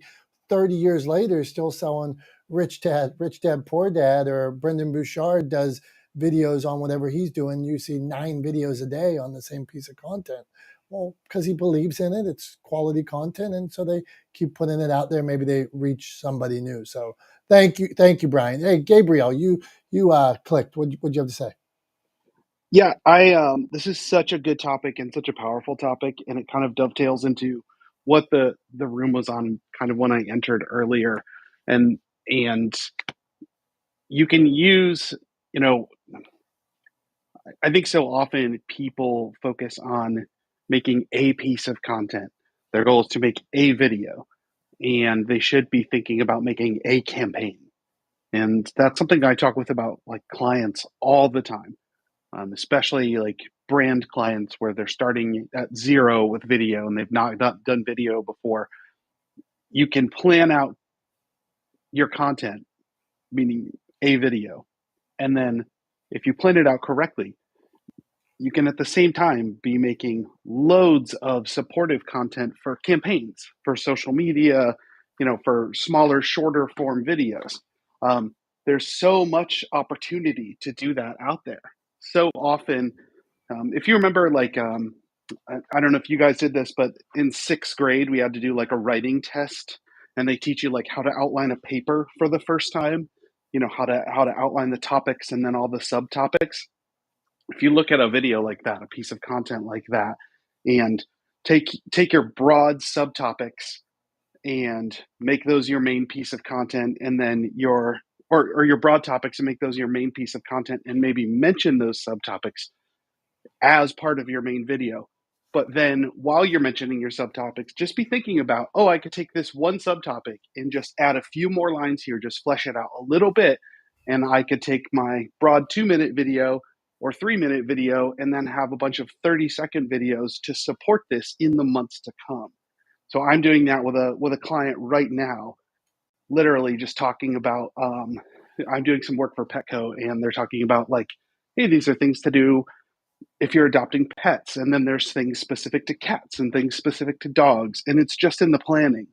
30 years later still selling Rich Dad, Poor Dad, or Brendan Bouchard does videos on whatever he's doing. You see 9 videos a day on the same piece of content. Well, because he believes in it, it's quality content, and so they keep putting it out there. Maybe they reach somebody new. So thank you, Brian. Hey, Gabriel, you clicked. What'd you have to say? Yeah, I this is such a good topic and such a powerful topic, and it kind of dovetails into what the room was on kind of when I entered earlier. And you can use, you know, I think so often people focus on making a piece of content. Their goal is to make a video, and they should be thinking about making a campaign. And that's something I talk with about like clients all the time, especially like brand clients where they're starting at zero with video and they've not done video before. You can plan out your content, meaning a video, and then if you plan it out correctly, you can at the same time be making loads of supportive content for campaigns, for social media, for smaller, shorter form videos. There's so much opportunity to do that out there. So often, if you remember, I don't know if you guys did this, but in 6th grade, we had to do like a writing test, and they teach you like how to outline a paper for the first time, how to outline the topics and then all the subtopics. If you look at a video like that, a piece of content like that, and take your broad subtopics and make those your main piece of content, and then your broad topics and make those your main piece of content, and maybe mention those subtopics as part of your main video. But then while you're mentioning your subtopics, just be thinking about, oh, I could take this one subtopic and just add a few more lines here, just flesh it out a little bit. And I could take my broad 2-minute video or 3-minute video and then have a bunch of 30-second videos to support this in the months to come. So I'm doing that with a client right now, literally just talking about, I'm doing some work for Petco, and they're talking about like, hey, these are things to do if you're adopting pets, and then there's things specific to cats and things specific to dogs, and it's just in the planning.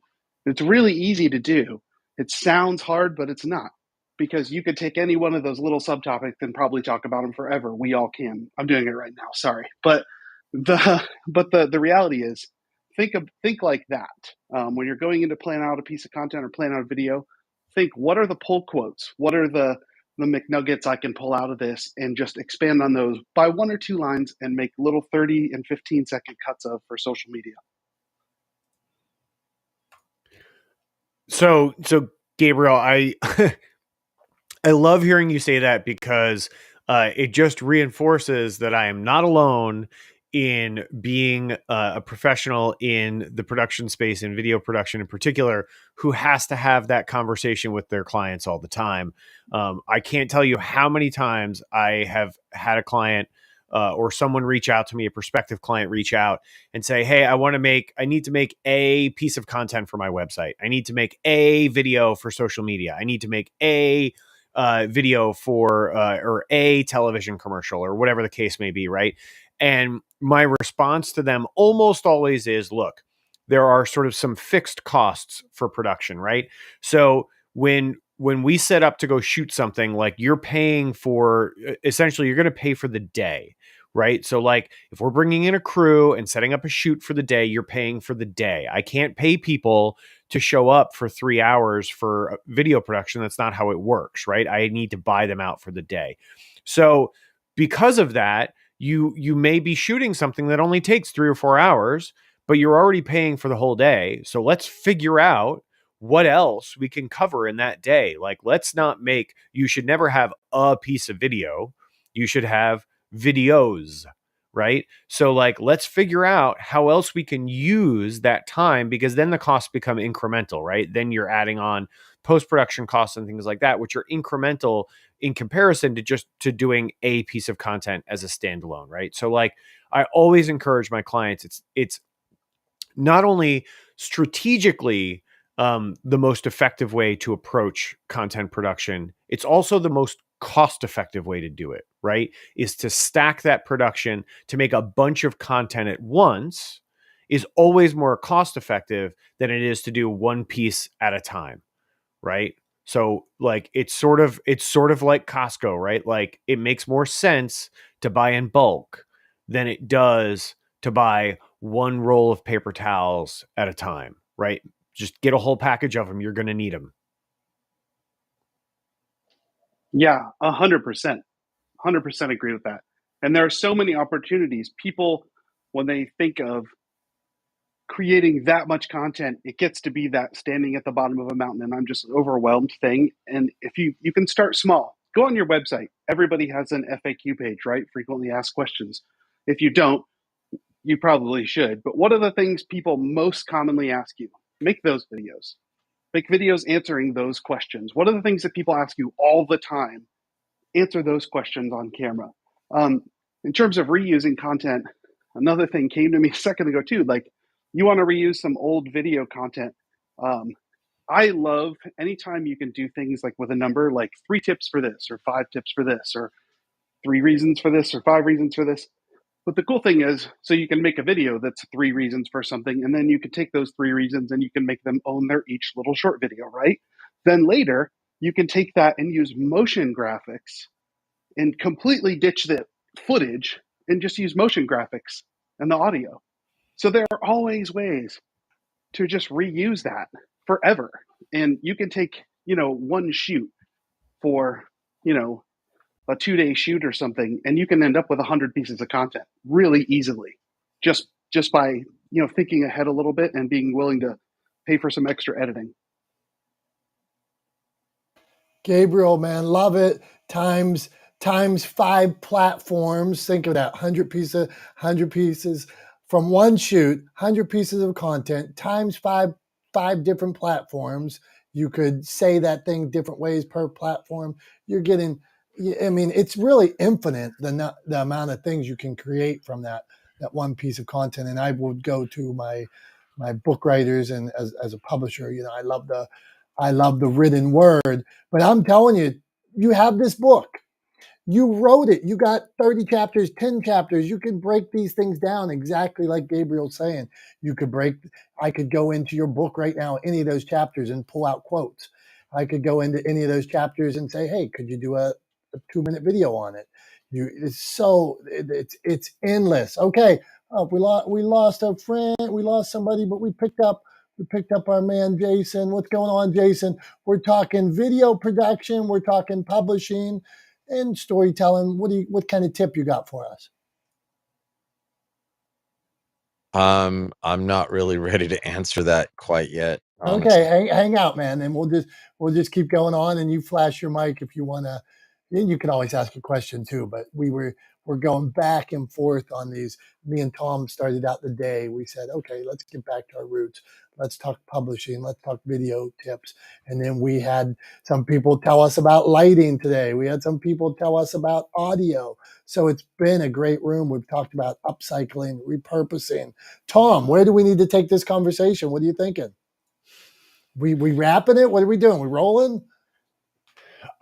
It's really easy to do. It sounds hard, but it's not, because you could take any one of those little subtopics and probably talk about them forever. We all can. I'm doing it right now. Sorry, but the reality is, think like that. When you're going into plan out a piece of content or plan out a video, think, what are the pull quotes? What are the McNuggets I can pull out of this, and just expand on those by 1 or 2 lines and make little 30 and 15-second cuts of for social media. So Gabriel, I I love hearing you say that, because it just reinforces that I am not alone in being a professional in the production space, in video production in particular, who has to have that conversation with their clients all the time. I can't tell you how many times I have had a client or someone reach out to me, a prospective client reach out and say, hey, I need to make a piece of content for my website. I need to make a video for social media. I need to make a video for or a television commercial, or whatever the case may be, right? And my response to them almost always is, look, there are sort of some fixed costs for production, right? So when we set up to go shoot something, like, you're paying for, essentially you're going to pay for the day, right? So like, if we're bringing in a crew and setting up a shoot for the day, you're paying for the day. I can't pay people to show up for 3 hours for video production. That's not how it works, right? I need to buy them out for the day. So because of that, you may be shooting something that only takes 3 or 4 hours, but you're already paying for the whole day. So let's figure out what else we can cover in that day. Like, you should never have a piece of video. You should have videos, right? So like, let's figure out how else we can use that time, because then the costs become incremental, right? Then you're adding on post-production costs and things like that, which are incremental in comparison to doing a piece of content as a standalone, right? So like, I always encourage my clients, it's not only strategically the most effective way to approach content production, it's also the most cost-effective way to do it, right? Is to stack that production to make a bunch of content at once is always more cost-effective than it is to do one piece at a time, right? So like it's sort of like Costco, right? Like it makes more sense to buy in bulk than it does to buy one roll of paper towels at a time, right? Just get a whole package of them. You're going to need them. Yeah, 100%. 100% agree with that. And there are so many opportunities. People, when they think of creating that much content, it gets to be that standing at the bottom of a mountain and I'm just overwhelmed thing. And if you can start small, go on your website. Everybody has an FAQ page, right? Frequently asked questions. If you don't, you probably should. But what are the things people most commonly ask you? Make those videos. Make videos answering those questions. What are the things that people ask you all the time? Answer those questions on camera. In terms of reusing content, another thing came to me a second ago too. Like, you want to reuse some old video content. I love anytime you can do things like with a number, like 3 tips for this, or 5 tips for this, or 3 reasons for this, or 5 reasons for this. But the cool thing is, so you can make a video that's 3 reasons for something, and then you can take those 3 reasons and you can make them own their each little short video, right? Then later, you can take that and use motion graphics and completely ditch the footage and just use motion graphics and the audio. So there are always ways to just reuse that forever. And you can take, one shoot for, a 2-day shoot or something, and you can end up with 100 pieces of content really easily, just by thinking ahead a little bit and being willing to pay for some extra editing. Gabriel, man, love it. Times 5 platforms. Think of that. 100 pieces from one shoot, 100 pieces of content times 5 different platforms. You could say that thing different ways per platform. You're getting, I mean, it's really infinite the amount of things you can create from that one piece of content. And I would go to my book writers, and as a publisher, I love the written word. But I'm telling you, you have this book. You wrote it. You got 30 chapters, 10 chapters. You can break these things down exactly like Gabriel's saying. I could go into your book right now, any of those chapters, and pull out quotes. I could go into any of those chapters and say, hey, could you do a 2-minute video on it? It's endless. Okay, we lost a friend, we lost somebody, but we picked up our man Jason. What's going on, Jason? We're talking video production, we're talking publishing and storytelling. What kind of tip you got for us? I'm not really ready to answer that quite yet, honestly. Okay, hang out, man, and we'll just keep going on, and you flash your mic if you want to. You can always ask a question too, but we're going back and forth on these. Me and Tom started out the day. We said, okay, let's get back to our roots. Let's talk publishing. Let's talk video tips. And then we had some people tell us about lighting today. We had some people tell us about audio. So it's been a great room. We've talked about upcycling, repurposing. Tom, where do we need to take this conversation? What are you thinking? We wrapping it? What are we doing? We rolling?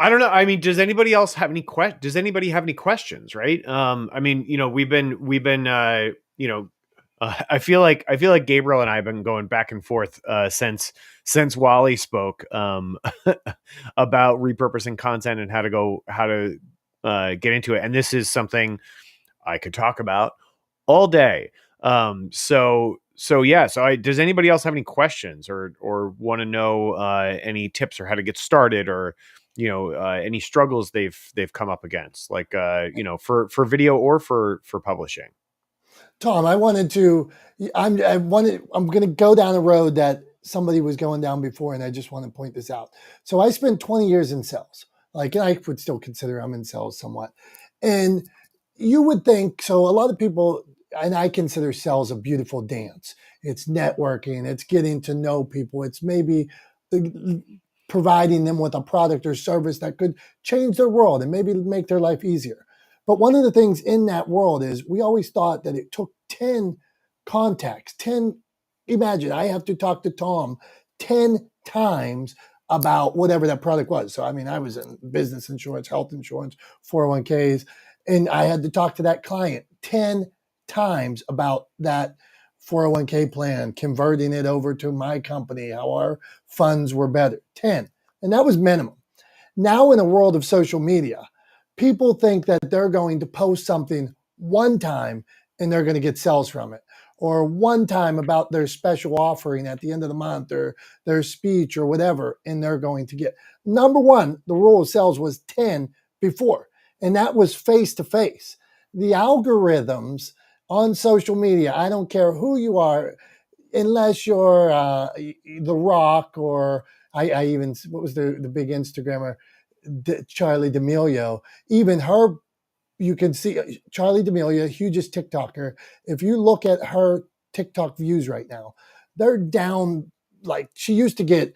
I don't know. I mean, does anybody else have any Does anybody have any questions? Right. I mean, we've been, I feel like Gabriel and I have been going back and forth since Wally spoke about repurposing content and how to get into it. And this is something I could talk about all day. Does anybody else have any questions or want to know any tips or how to get started, or any struggles they've come up against, like for video or for publishing? Tom, I'm going to go down a road that somebody was going down before, and I just want to point this out. So I spent 20 years in sales. And I would still consider I'm in sales somewhat. And you would think, so a lot of people, and I consider sales a beautiful dance. It's networking, it's getting to know people, it's maybe providing them with a product or service that could change their world and maybe make their life easier. But one of the things in that world is we always thought that it took 10 contacts, 10 imagine I have to talk to Tom 10 times about whatever that product was. So, I mean, I was in business insurance, health insurance, 401ks, and I had to talk to that client 10 times about that 401k plan, converting it over to my company, how our funds were better. 10. And that was minimum. Now, in a world of social media, people think that they're going to post something one time and they're going to get sales from it, or one time about their special offering at the end of the month or their speech or whatever, and they're going to get. Number one, the rule of sales was 10 before, and that was face to face. The algorithms on social media, I don't care who you are, unless you're The Rock or I even, what was the big Instagrammer, Charlie D'Amelio, even her, you can see Charlie D'Amelio, hugest TikToker. If you look at her TikTok views right now, they're down. Like, she used to get,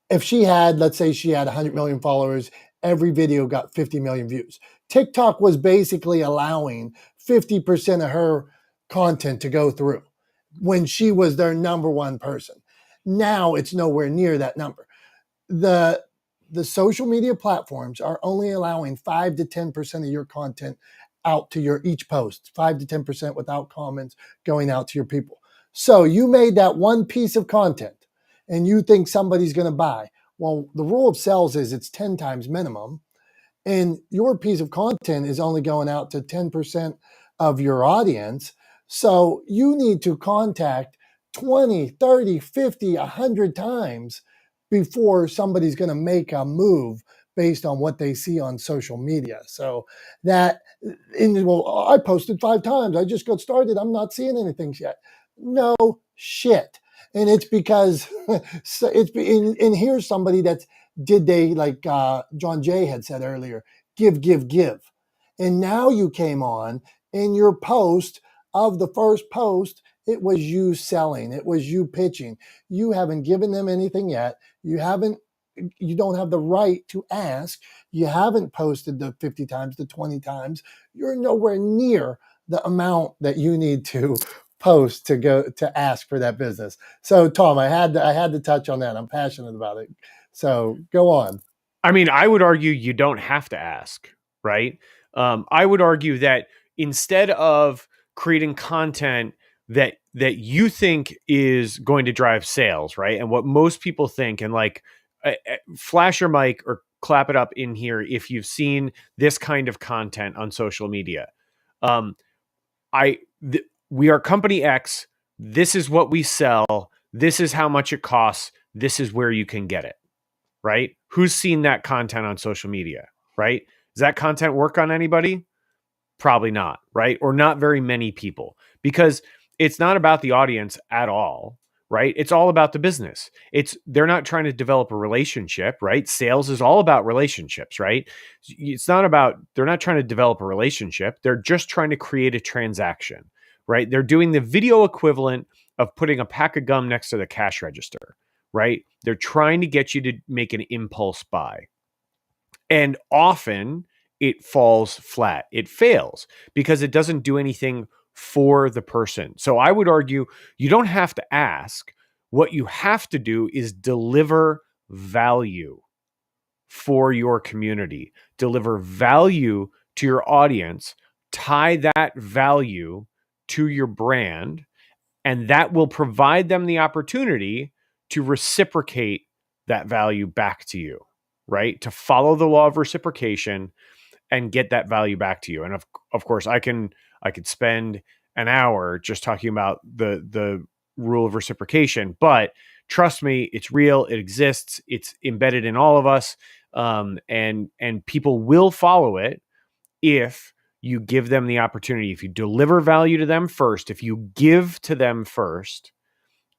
if she had, let's say she had 100 million followers, every video got 50 million views. TikTok was basically allowing 50% of her content to go through when she was their number one person. Now it's nowhere near that number. The social media platforms are only allowing 5 to 10% of your content out to your each post, 5 to 10% without comments going out to your people. So you made that one piece of content and you think somebody's going to buy. Well, the rule of sales is it's 10 times minimum, and your piece of content is only going out to 10% of your audience. So you need to contact 20, 30, 50, 100 times before somebody's going to make a move based on what they see on social media. So that, well, I posted 5 times. I just got started. I'm not seeing anything yet. No shit. And it's because and here's somebody that's, did they, like John Jay had said earlier, give. And now you came on in your post of the first post, it was you selling, it was you pitching. You haven't given them anything yet. You don't have the right to ask. You haven't posted the 50 times, the 20 times. You're nowhere near the amount that you need to post to go to ask for that business. So Tom, I had to touch on that. I'm passionate about it. So go on. I mean, I would argue you don't have to ask, right? I would argue that instead of creating content that you think is going to drive sales, right? And what most people think, and like, flash your mic or clap it up in here if you've seen this kind of content on social media. We are company X. This is what we sell. This is how much it costs. This is where you can get it. Right? Who's seen that content on social media, right? Does that content work on anybody? Probably not, right? Or not very many people, because it's not about the audience at all, right? It's all about the business. They're not trying to develop a relationship, right? Sales is all about relationships, right? They're not trying to develop a relationship. They're just trying to create a transaction, right? They're doing the video equivalent of putting a pack of gum next to the cash register, right? They're trying to get you to make an impulse buy. And often it falls flat. It fails because it doesn't do anything for the person. So I would argue you don't have to ask. What you have to do is deliver value for your community, deliver value to your audience, tie that value to your brand, and that will provide them the opportunity to reciprocate that value back to you, right? To follow the law of reciprocation and get that value back to you. And of course, I could spend an hour just talking about the rule of reciprocation, but trust me, it's real. It exists. It's embedded in all of us, and people will follow it if you give them the opportunity. If you deliver value to them first, if you give to them first,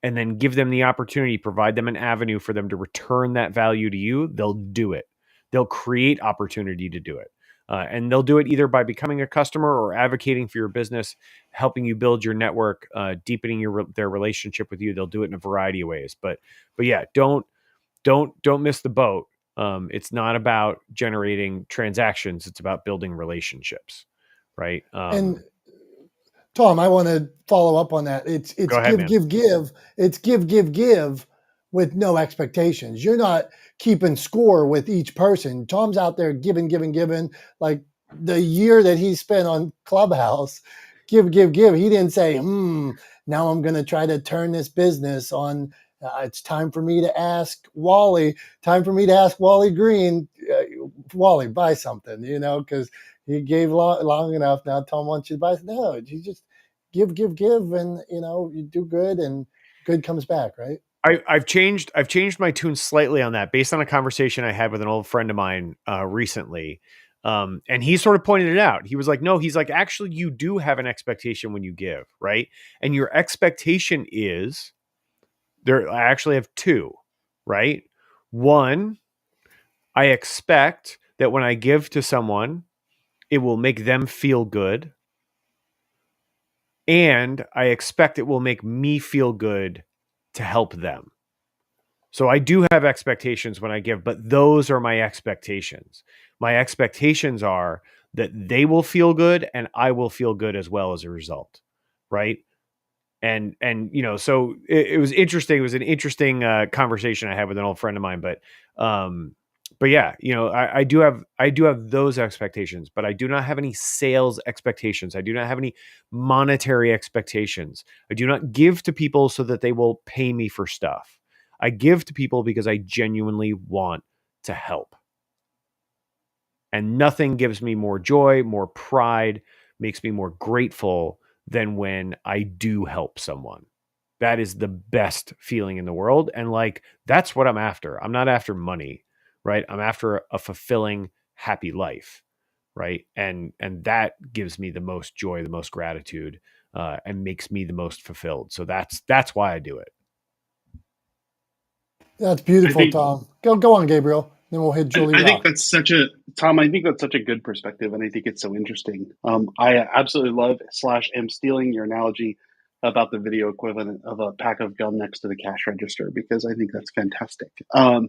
and then give them the opportunity, provide them an avenue for them to return that value to you, they'll do it. They'll create opportunity to do it. And they'll do it either by becoming a customer or advocating for your business, helping you build your network, deepening their relationship with you. They'll do it in a variety of ways. But yeah, don't miss the boat. It's not about generating transactions. It's about building relationships, right? And Tom, I want to follow up on that. It's Go ahead, man. give. It's give with no expectations. You're not keeping score with each person. Tom's out there giving. Like the year that he spent on Clubhouse, give. He didn't say, now I'm going to try to turn this business on. It's time for me to ask Wally. Time for me to ask Wally Green. Wally, buy something, because he gave long enough. Now Tom wants you to buy. No, you just give, and you do good, and good comes back, right? I've changed my tune slightly on that based on a conversation I had with an old friend of mine recently. And he sort of pointed it out. He was like, no, he's like, actually, you do have an expectation when you give, right? And your expectation is there. I actually have two, right? One, I expect that when I give to someone, it will make them feel good. And I expect it will make me feel good to help them. So I do have expectations when I give, but those are my expectations. My expectations are that they will feel good and I will feel good as well as a result. Right. And so it was interesting. It was an interesting conversation I had with an old friend of mine, but yeah, I do have those expectations, but I do not have any sales expectations. I do not have any monetary expectations. I do not give to people so that they will pay me for stuff. I give to people because I genuinely want to help. And nothing gives me more joy, more pride, makes me more grateful than when I do help someone. That is the best feeling in the world. And that's what I'm after. I'm not after money, right? I'm after a fulfilling, happy life, right? And that gives me the most joy, the most gratitude, and makes me the most fulfilled. So that's why I do it. That's I beautiful, think Tom. Go on, Gabriel. Then we'll hit Julie I think Rock. that's such a Tom. I think that's such a good perspective, and I think it's so interesting. I absolutely love / am stealing your analogy about the video equivalent of a pack of gum next to the cash register because I think that's fantastic. A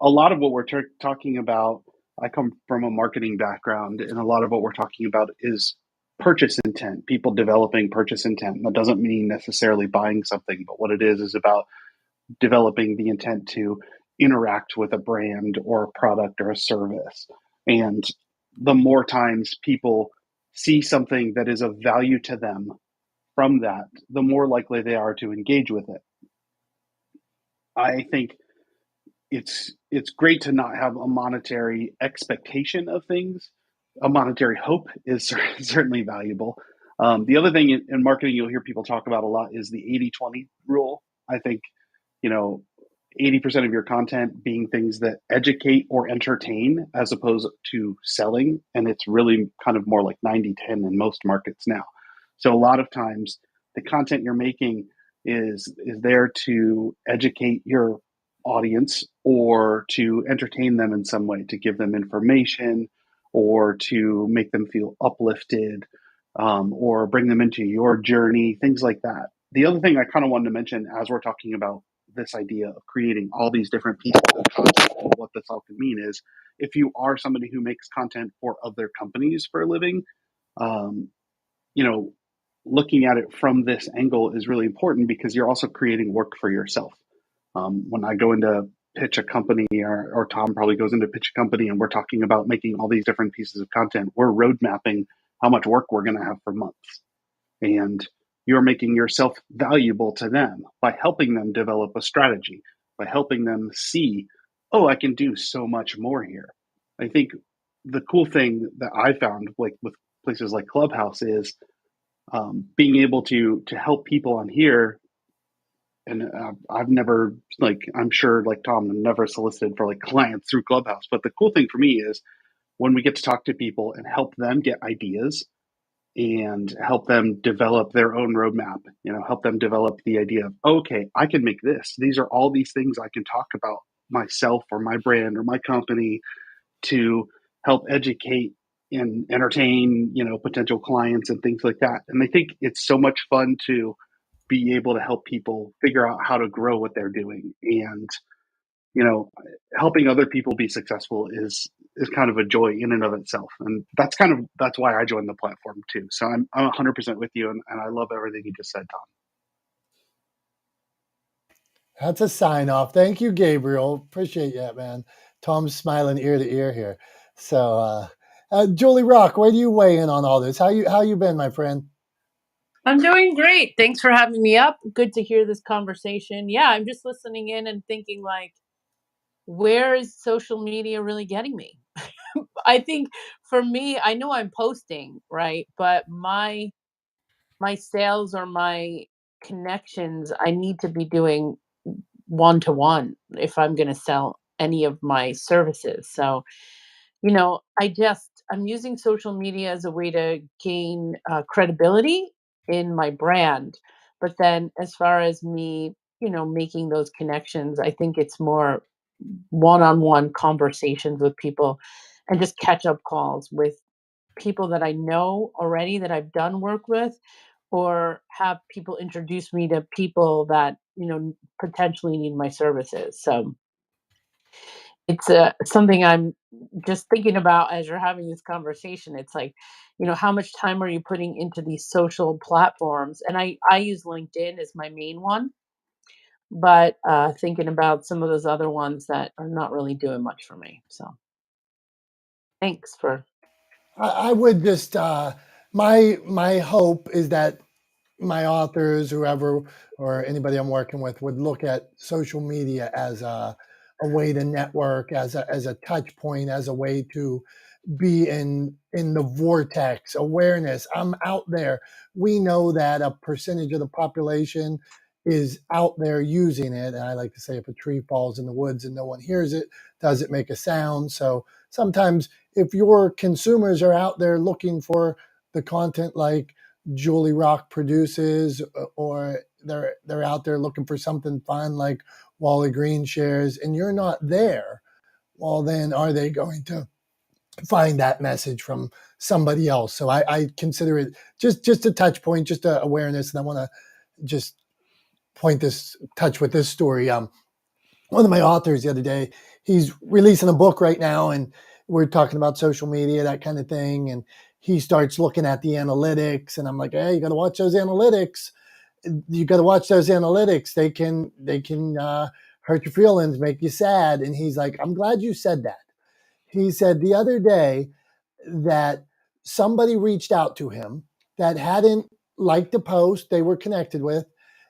lot of what we're talking about, I come from a marketing background, and a lot of what we're talking about is purchase intent. People developing purchase intent. That doesn't mean necessarily buying something, but what it is about developing the intent to interact with a brand or a product or a service. And the more times people see something that is of value to them from that, the more likely they are to engage with it. I think it's great to not have a monetary expectation of things. A monetary hope is certainly valuable. The other thing in marketing you'll hear people talk about a lot is the 80-20 rule. I think, 80% of your content being things that educate or entertain as opposed to selling. And it's really kind of more like 90-10 in most markets now. So a lot of times the content you're making is there to educate your audience or to entertain them in some way, to give them information or to make them feel uplifted, or bring them into your journey, things like that. The other thing I kind of wanted to mention as we're talking about this idea of creating all these different pieces of content and what this all could mean is if you are somebody who makes content for other companies for a living, um, looking at it from this angle is really important because you're also creating work for yourself. When I go into pitch a company, or Tom probably goes into pitch a company, and we're talking about making all these different pieces of content, we're road mapping how much work we're going to have for months. And you're making yourself valuable to them by helping them develop a strategy, by helping them see, oh, I can do so much more here. I think the cool thing that I found, like with places like Clubhouse, is being able to help people on here. And I've never, I'm sure like Tom, I've never solicited for like clients through Clubhouse. But the cool thing for me is when we get to talk to people and help them get ideas and help them develop their own roadmap, help them develop the idea of, okay, I can make this. These are all these things I can talk about myself or my brand or my company to help educate and entertain, potential clients and things like that. And I think it's so much fun to be able to help people figure out how to grow what they're doing. And, helping other people be successful is is kind of a joy in and of itself, and that's why I joined the platform too. So I'm 100% with you, and I love everything you just said, Tom. That's a sign off. Thank you, Gabriel. Appreciate that, man. Tom's smiling ear to ear here. So, Julie Rock, where do you weigh in on all this? How you been, my friend? I'm doing great. Thanks for having me up. Good to hear this conversation. Yeah, I'm just listening in and thinking like, where is social media really getting me? I think for me, I know I'm posting, right? But my sales or my connections, I need to be doing one to one if I'm going to sell any of my services. So, I'm using social media as a way to gain credibility in my brand. But then as far as me, making those connections, I think it's more one-on-one conversations with people and just catch up calls with people that I know already that I've done work with, or have people introduce me to people that, potentially need my services. So it's something I'm just thinking about as you're having this conversation. It's like, how much time are you putting into these social platforms? And I use LinkedIn as my main one, but thinking about some of those other ones that are not really doing much for me. So thanks for. I would just my hope is that my authors, whoever or anybody I'm working with, would look at social media as a way to network, as a touch point, as a way to be in the vortex awareness. I'm out there. We know that a percentage of the population is out there using it, and I like to say, if a tree falls in the woods and no one hears it, does it make a sound? So sometimes if your consumers are out there looking for the content like Julie Rock produces, or they're out there looking for something fun like Wally Green shares, and you're not there, well, then are they going to find that message from somebody else? So I consider it just a touch point, just a awareness. And I want to just touch with this story. One of my authors the other day, he's releasing a book right now, and we're talking about social media, that kind of thing. And he starts looking at the analytics, and I'm like, hey, you got to watch those analytics. You got to watch those analytics. They can hurt your feelings, make you sad. And he's like, I'm glad you said that. He said the other day that somebody reached out to him that hadn't liked a post they were connected with.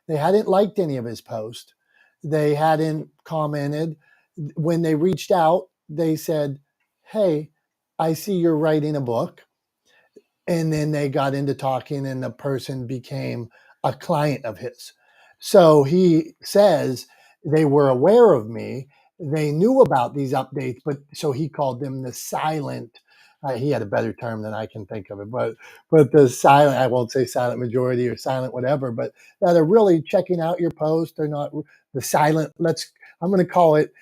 They hadn't liked any of his posts. They hadn't commented. When they reached out, they said, hey, I see you're writing a book. And then they got into talking, and the person became a client of his. So he says they were aware of me. They knew about these updates, but so he called them the silent. He had a better term than I can think of it, but the silent. I won't say silent majority or silent whatever, but that are really checking out your post. They're not the silent. I'm going to call it.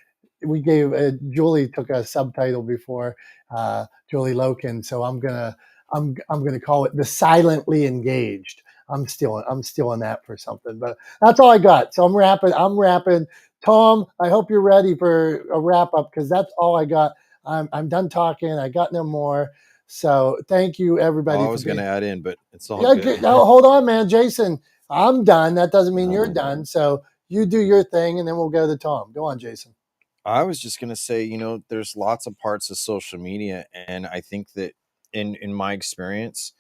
We gave Julie took a subtitle before, Julie Loken, so I'm gonna call it the silently engaged. I'm stealing that for something, but that's all I got. So I'm wrapping. Tom, I hope you're ready for a wrap up, because that's all I got. I'm done talking. I got no more. So thank you everybody I for was going being. to add in, but it's all Yeah, good. no, hold on, man, Jason. I'm done. That doesn't mean you're done. So you do your thing, and then we'll go to Tom. Go on, Jason. I was just going to say, there's lots of parts of social media, and I think that in my experience,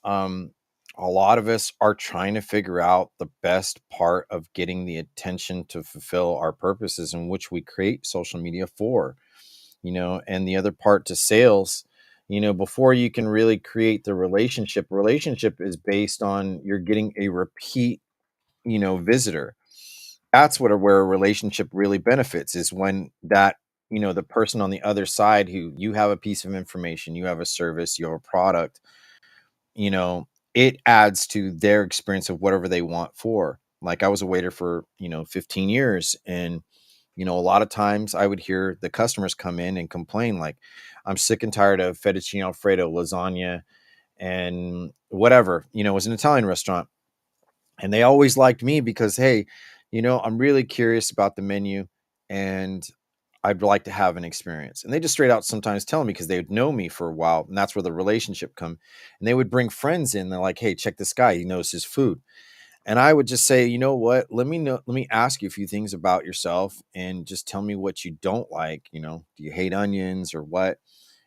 um, a lot of us are trying to figure out the best part of getting the attention to fulfill our purposes, in which we create social media for, and the other part to sales. Before you can really create the relationship is based on you're getting a repeat, visitor. That's where a relationship really benefits, is when that, the person on the other side, who you have a piece of information, you have a service, you have a product, you know, it adds to their experience of whatever they want for. Like, I was a waiter for, 15 years, and a lot of times I would hear the customers come in and complain like, I'm sick and tired of fettuccine alfredo, lasagna, and whatever. It was an Italian restaurant, and they always liked me because, hey, I'm really curious about the menu, and I'd like to have an experience. And they just straight out sometimes tell me, because they would know me for a while, and that's where the relationship come. And they would bring friends in. They're like, hey, check this guy. He knows his food. And I would just say, you know what? Let me ask you a few things about yourself and just tell me what you don't like. You know, do you hate onions or what?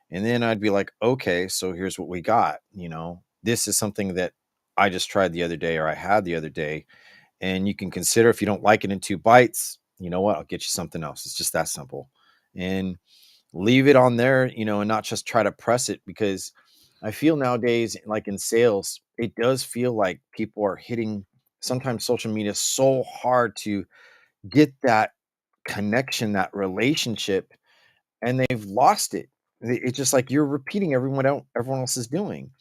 And then I'd be like, okay, so here's what we got. You know, this is something that I just tried the other day, or I had the other day. And you can consider, if you don't like it in 2 bites, you know what? I'll get you something else. It's just that simple. And leave it on there, you know, and not just try to press it, because I feel nowadays, like in sales, it does feel like people are hitting sometimes social media so hard to get that connection, that relationship, and they've lost it. It's just like you're repeating everyone else is doing.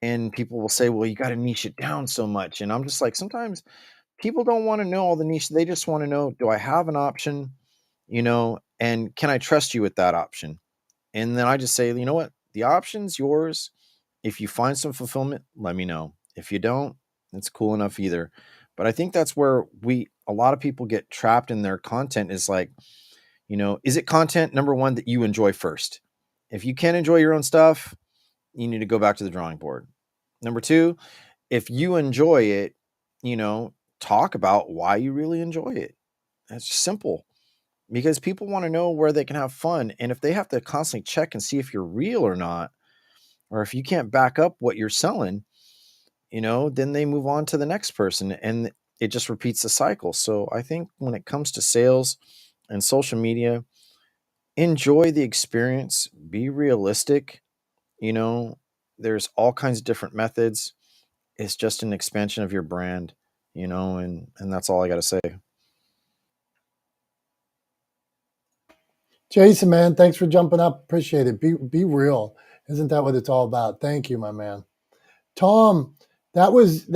And people will say, well, you got to niche it down so much. And I'm just like, sometimes people don't want to know all the niche. They just want to know, do I have an option, you know, and can I trust you with that option? And then I just say, you know what? The option's yours. If you find some fulfillment, let me know. If you don't, it's cool enough either. But I think that's where a lot of people get trapped in their content, is like, you know, is it content, number one, that you enjoy first? If you can't enjoy your own stuff, you need to go back to the drawing board. Number two, if you enjoy it, you know, talk about why you really enjoy it. That's simple, because people want to know where they can have fun. And if they have to constantly check and see if you're real or not, or if you can't back up what you're selling, you know, then they move on to the next person, and it just repeats the cycle. So I think when it comes to sales and social media, enjoy the experience, be realistic. You know, there's all kinds of different methods. It's just an expansion of your brand, you know, and that's all I got to say. Jason, man, thanks for jumping up. Appreciate it. Be real. Isn't that what it's all about? Thank you, my man. Tom, that was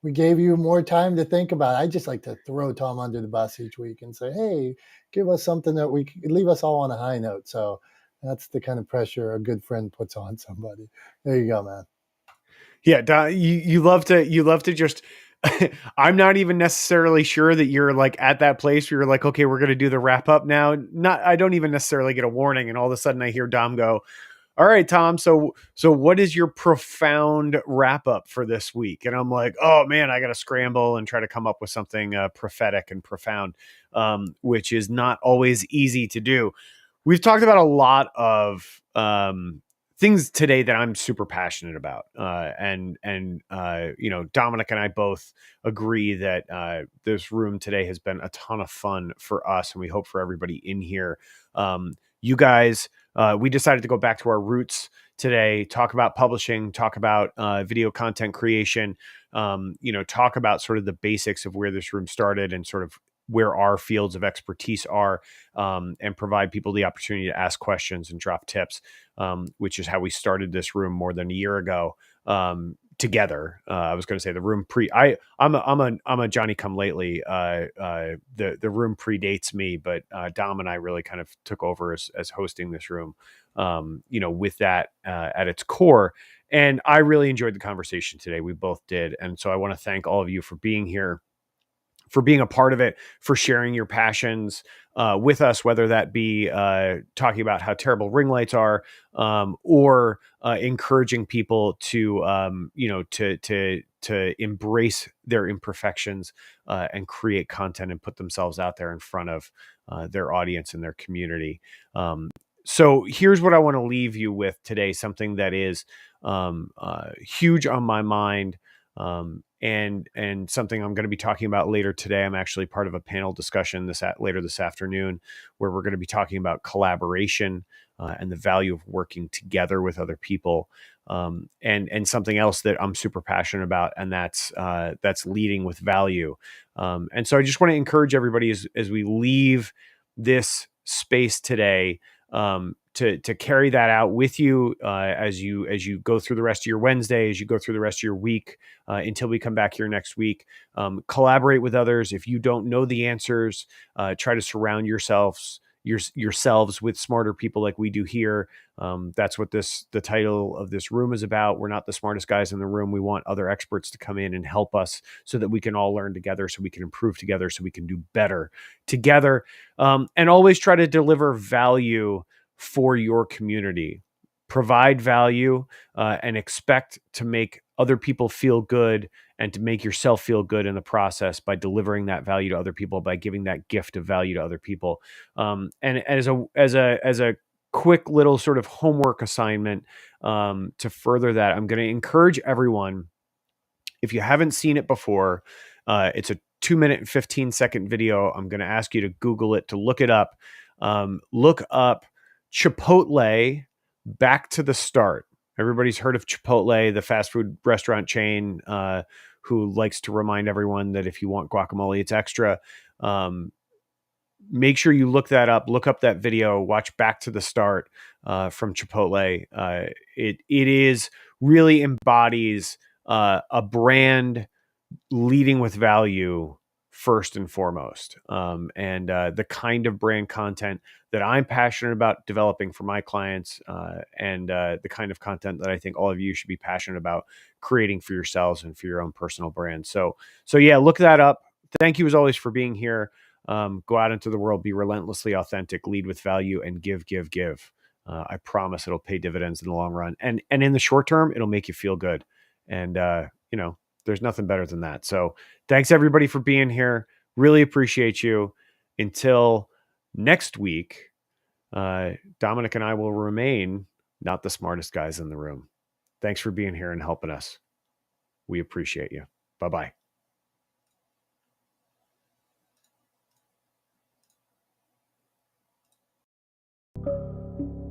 we gave you more time to think about. I just like to throw Tom under the bus each week and say, hey, give us something that we could leave us all on a high note. So that's the kind of pressure a good friend puts on somebody. There you go, man. Yeah, you love to just. I'm not even necessarily sure that you're like at that place where you're like, okay, we're going to do the wrap up now. I don't even necessarily get a warning, and all of a sudden I hear Dom go, all right, Tom. So what is your profound wrap up for this week? And I'm like, oh man, I got to scramble and try to come up with something prophetic and profound, which is not always easy to do. We've talked about a lot of things today that I'm super passionate about, and you know, Dominick and I both agree that this room today has been a ton of fun for us, and we hope for everybody in here. You guys, we decided to go back to our roots today, talk about publishing, talk about video content creation, you know, talk about sort of the basics of where this room started and sort of where our fields of expertise are, and provide people the opportunity to ask questions and drop tips, which is how we started this room more than a year ago. Together, I was going to say the room I'm a Johnny come lately. The room predates me, but Dom and I really kind of took over as hosting this room. You know, with that at its core, and I really enjoyed the conversation today. We both did, and so I want to thank all of you for being here, for being a part of it, for sharing your passions with us, whether that be talking about how terrible ring lights are, or encouraging people to, you know, to embrace their imperfections and create content and put themselves out there in front of their audience and their community. So here's what I want to leave you with today, something that is huge on my mind. And something I'm going to be talking about later today. I'm actually part of a panel discussion later this afternoon, where we're going to be talking about collaboration and the value of working together with other people, and something else that I'm super passionate about, and that's leading with value. And so I just want to encourage everybody as we leave this space today, to carry that out with you as you go through the rest of your Wednesday, as you go through the rest of your week, until we come back here next week. Collaborate with others. If you don't know the answers, try to surround yourselves with smarter people like we do here. That's what the title of this room is about. We're not the smartest guys in the room. We want other experts to come in and help us so that we can all learn together, so we can improve together, so we can do better together. And always try to deliver value for your community. Provide value and expect to make other people feel good and to make yourself feel good in the process by delivering that value to other people, by giving that gift of value to other people. And as a quick little sort of homework assignment to further that, I'm going to encourage everyone, if you haven't seen it before, it's a 2-minute and 15-second video. I'm going to ask you to Google it, to look it up. Look up Chipotle Back to the Start. Everybody's heard of Chipotle, the fast food restaurant chain, who likes to remind everyone that if you want guacamole, it's extra. Make sure you look that up. Look up that video. Watch Back to the Start from Chipotle. It is really embodies a brand leading with value first and foremost, and the kind of brand content that I'm passionate about developing for my clients, and the kind of content that I think all of you should be passionate about creating for yourselves and for your own personal brand. So yeah, look that up. Thank you as always for being here. Go out into the world, be relentlessly authentic, lead with value, and give. I promise it'll pay dividends in the long run, and in the short term, it'll make you feel good. And there's nothing better than that. So thanks everybody for being here. Really appreciate you. Until next week, Dominick and I will remain not the smartest guys in the room. Thanks for being here and helping us. We appreciate you. Bye-bye.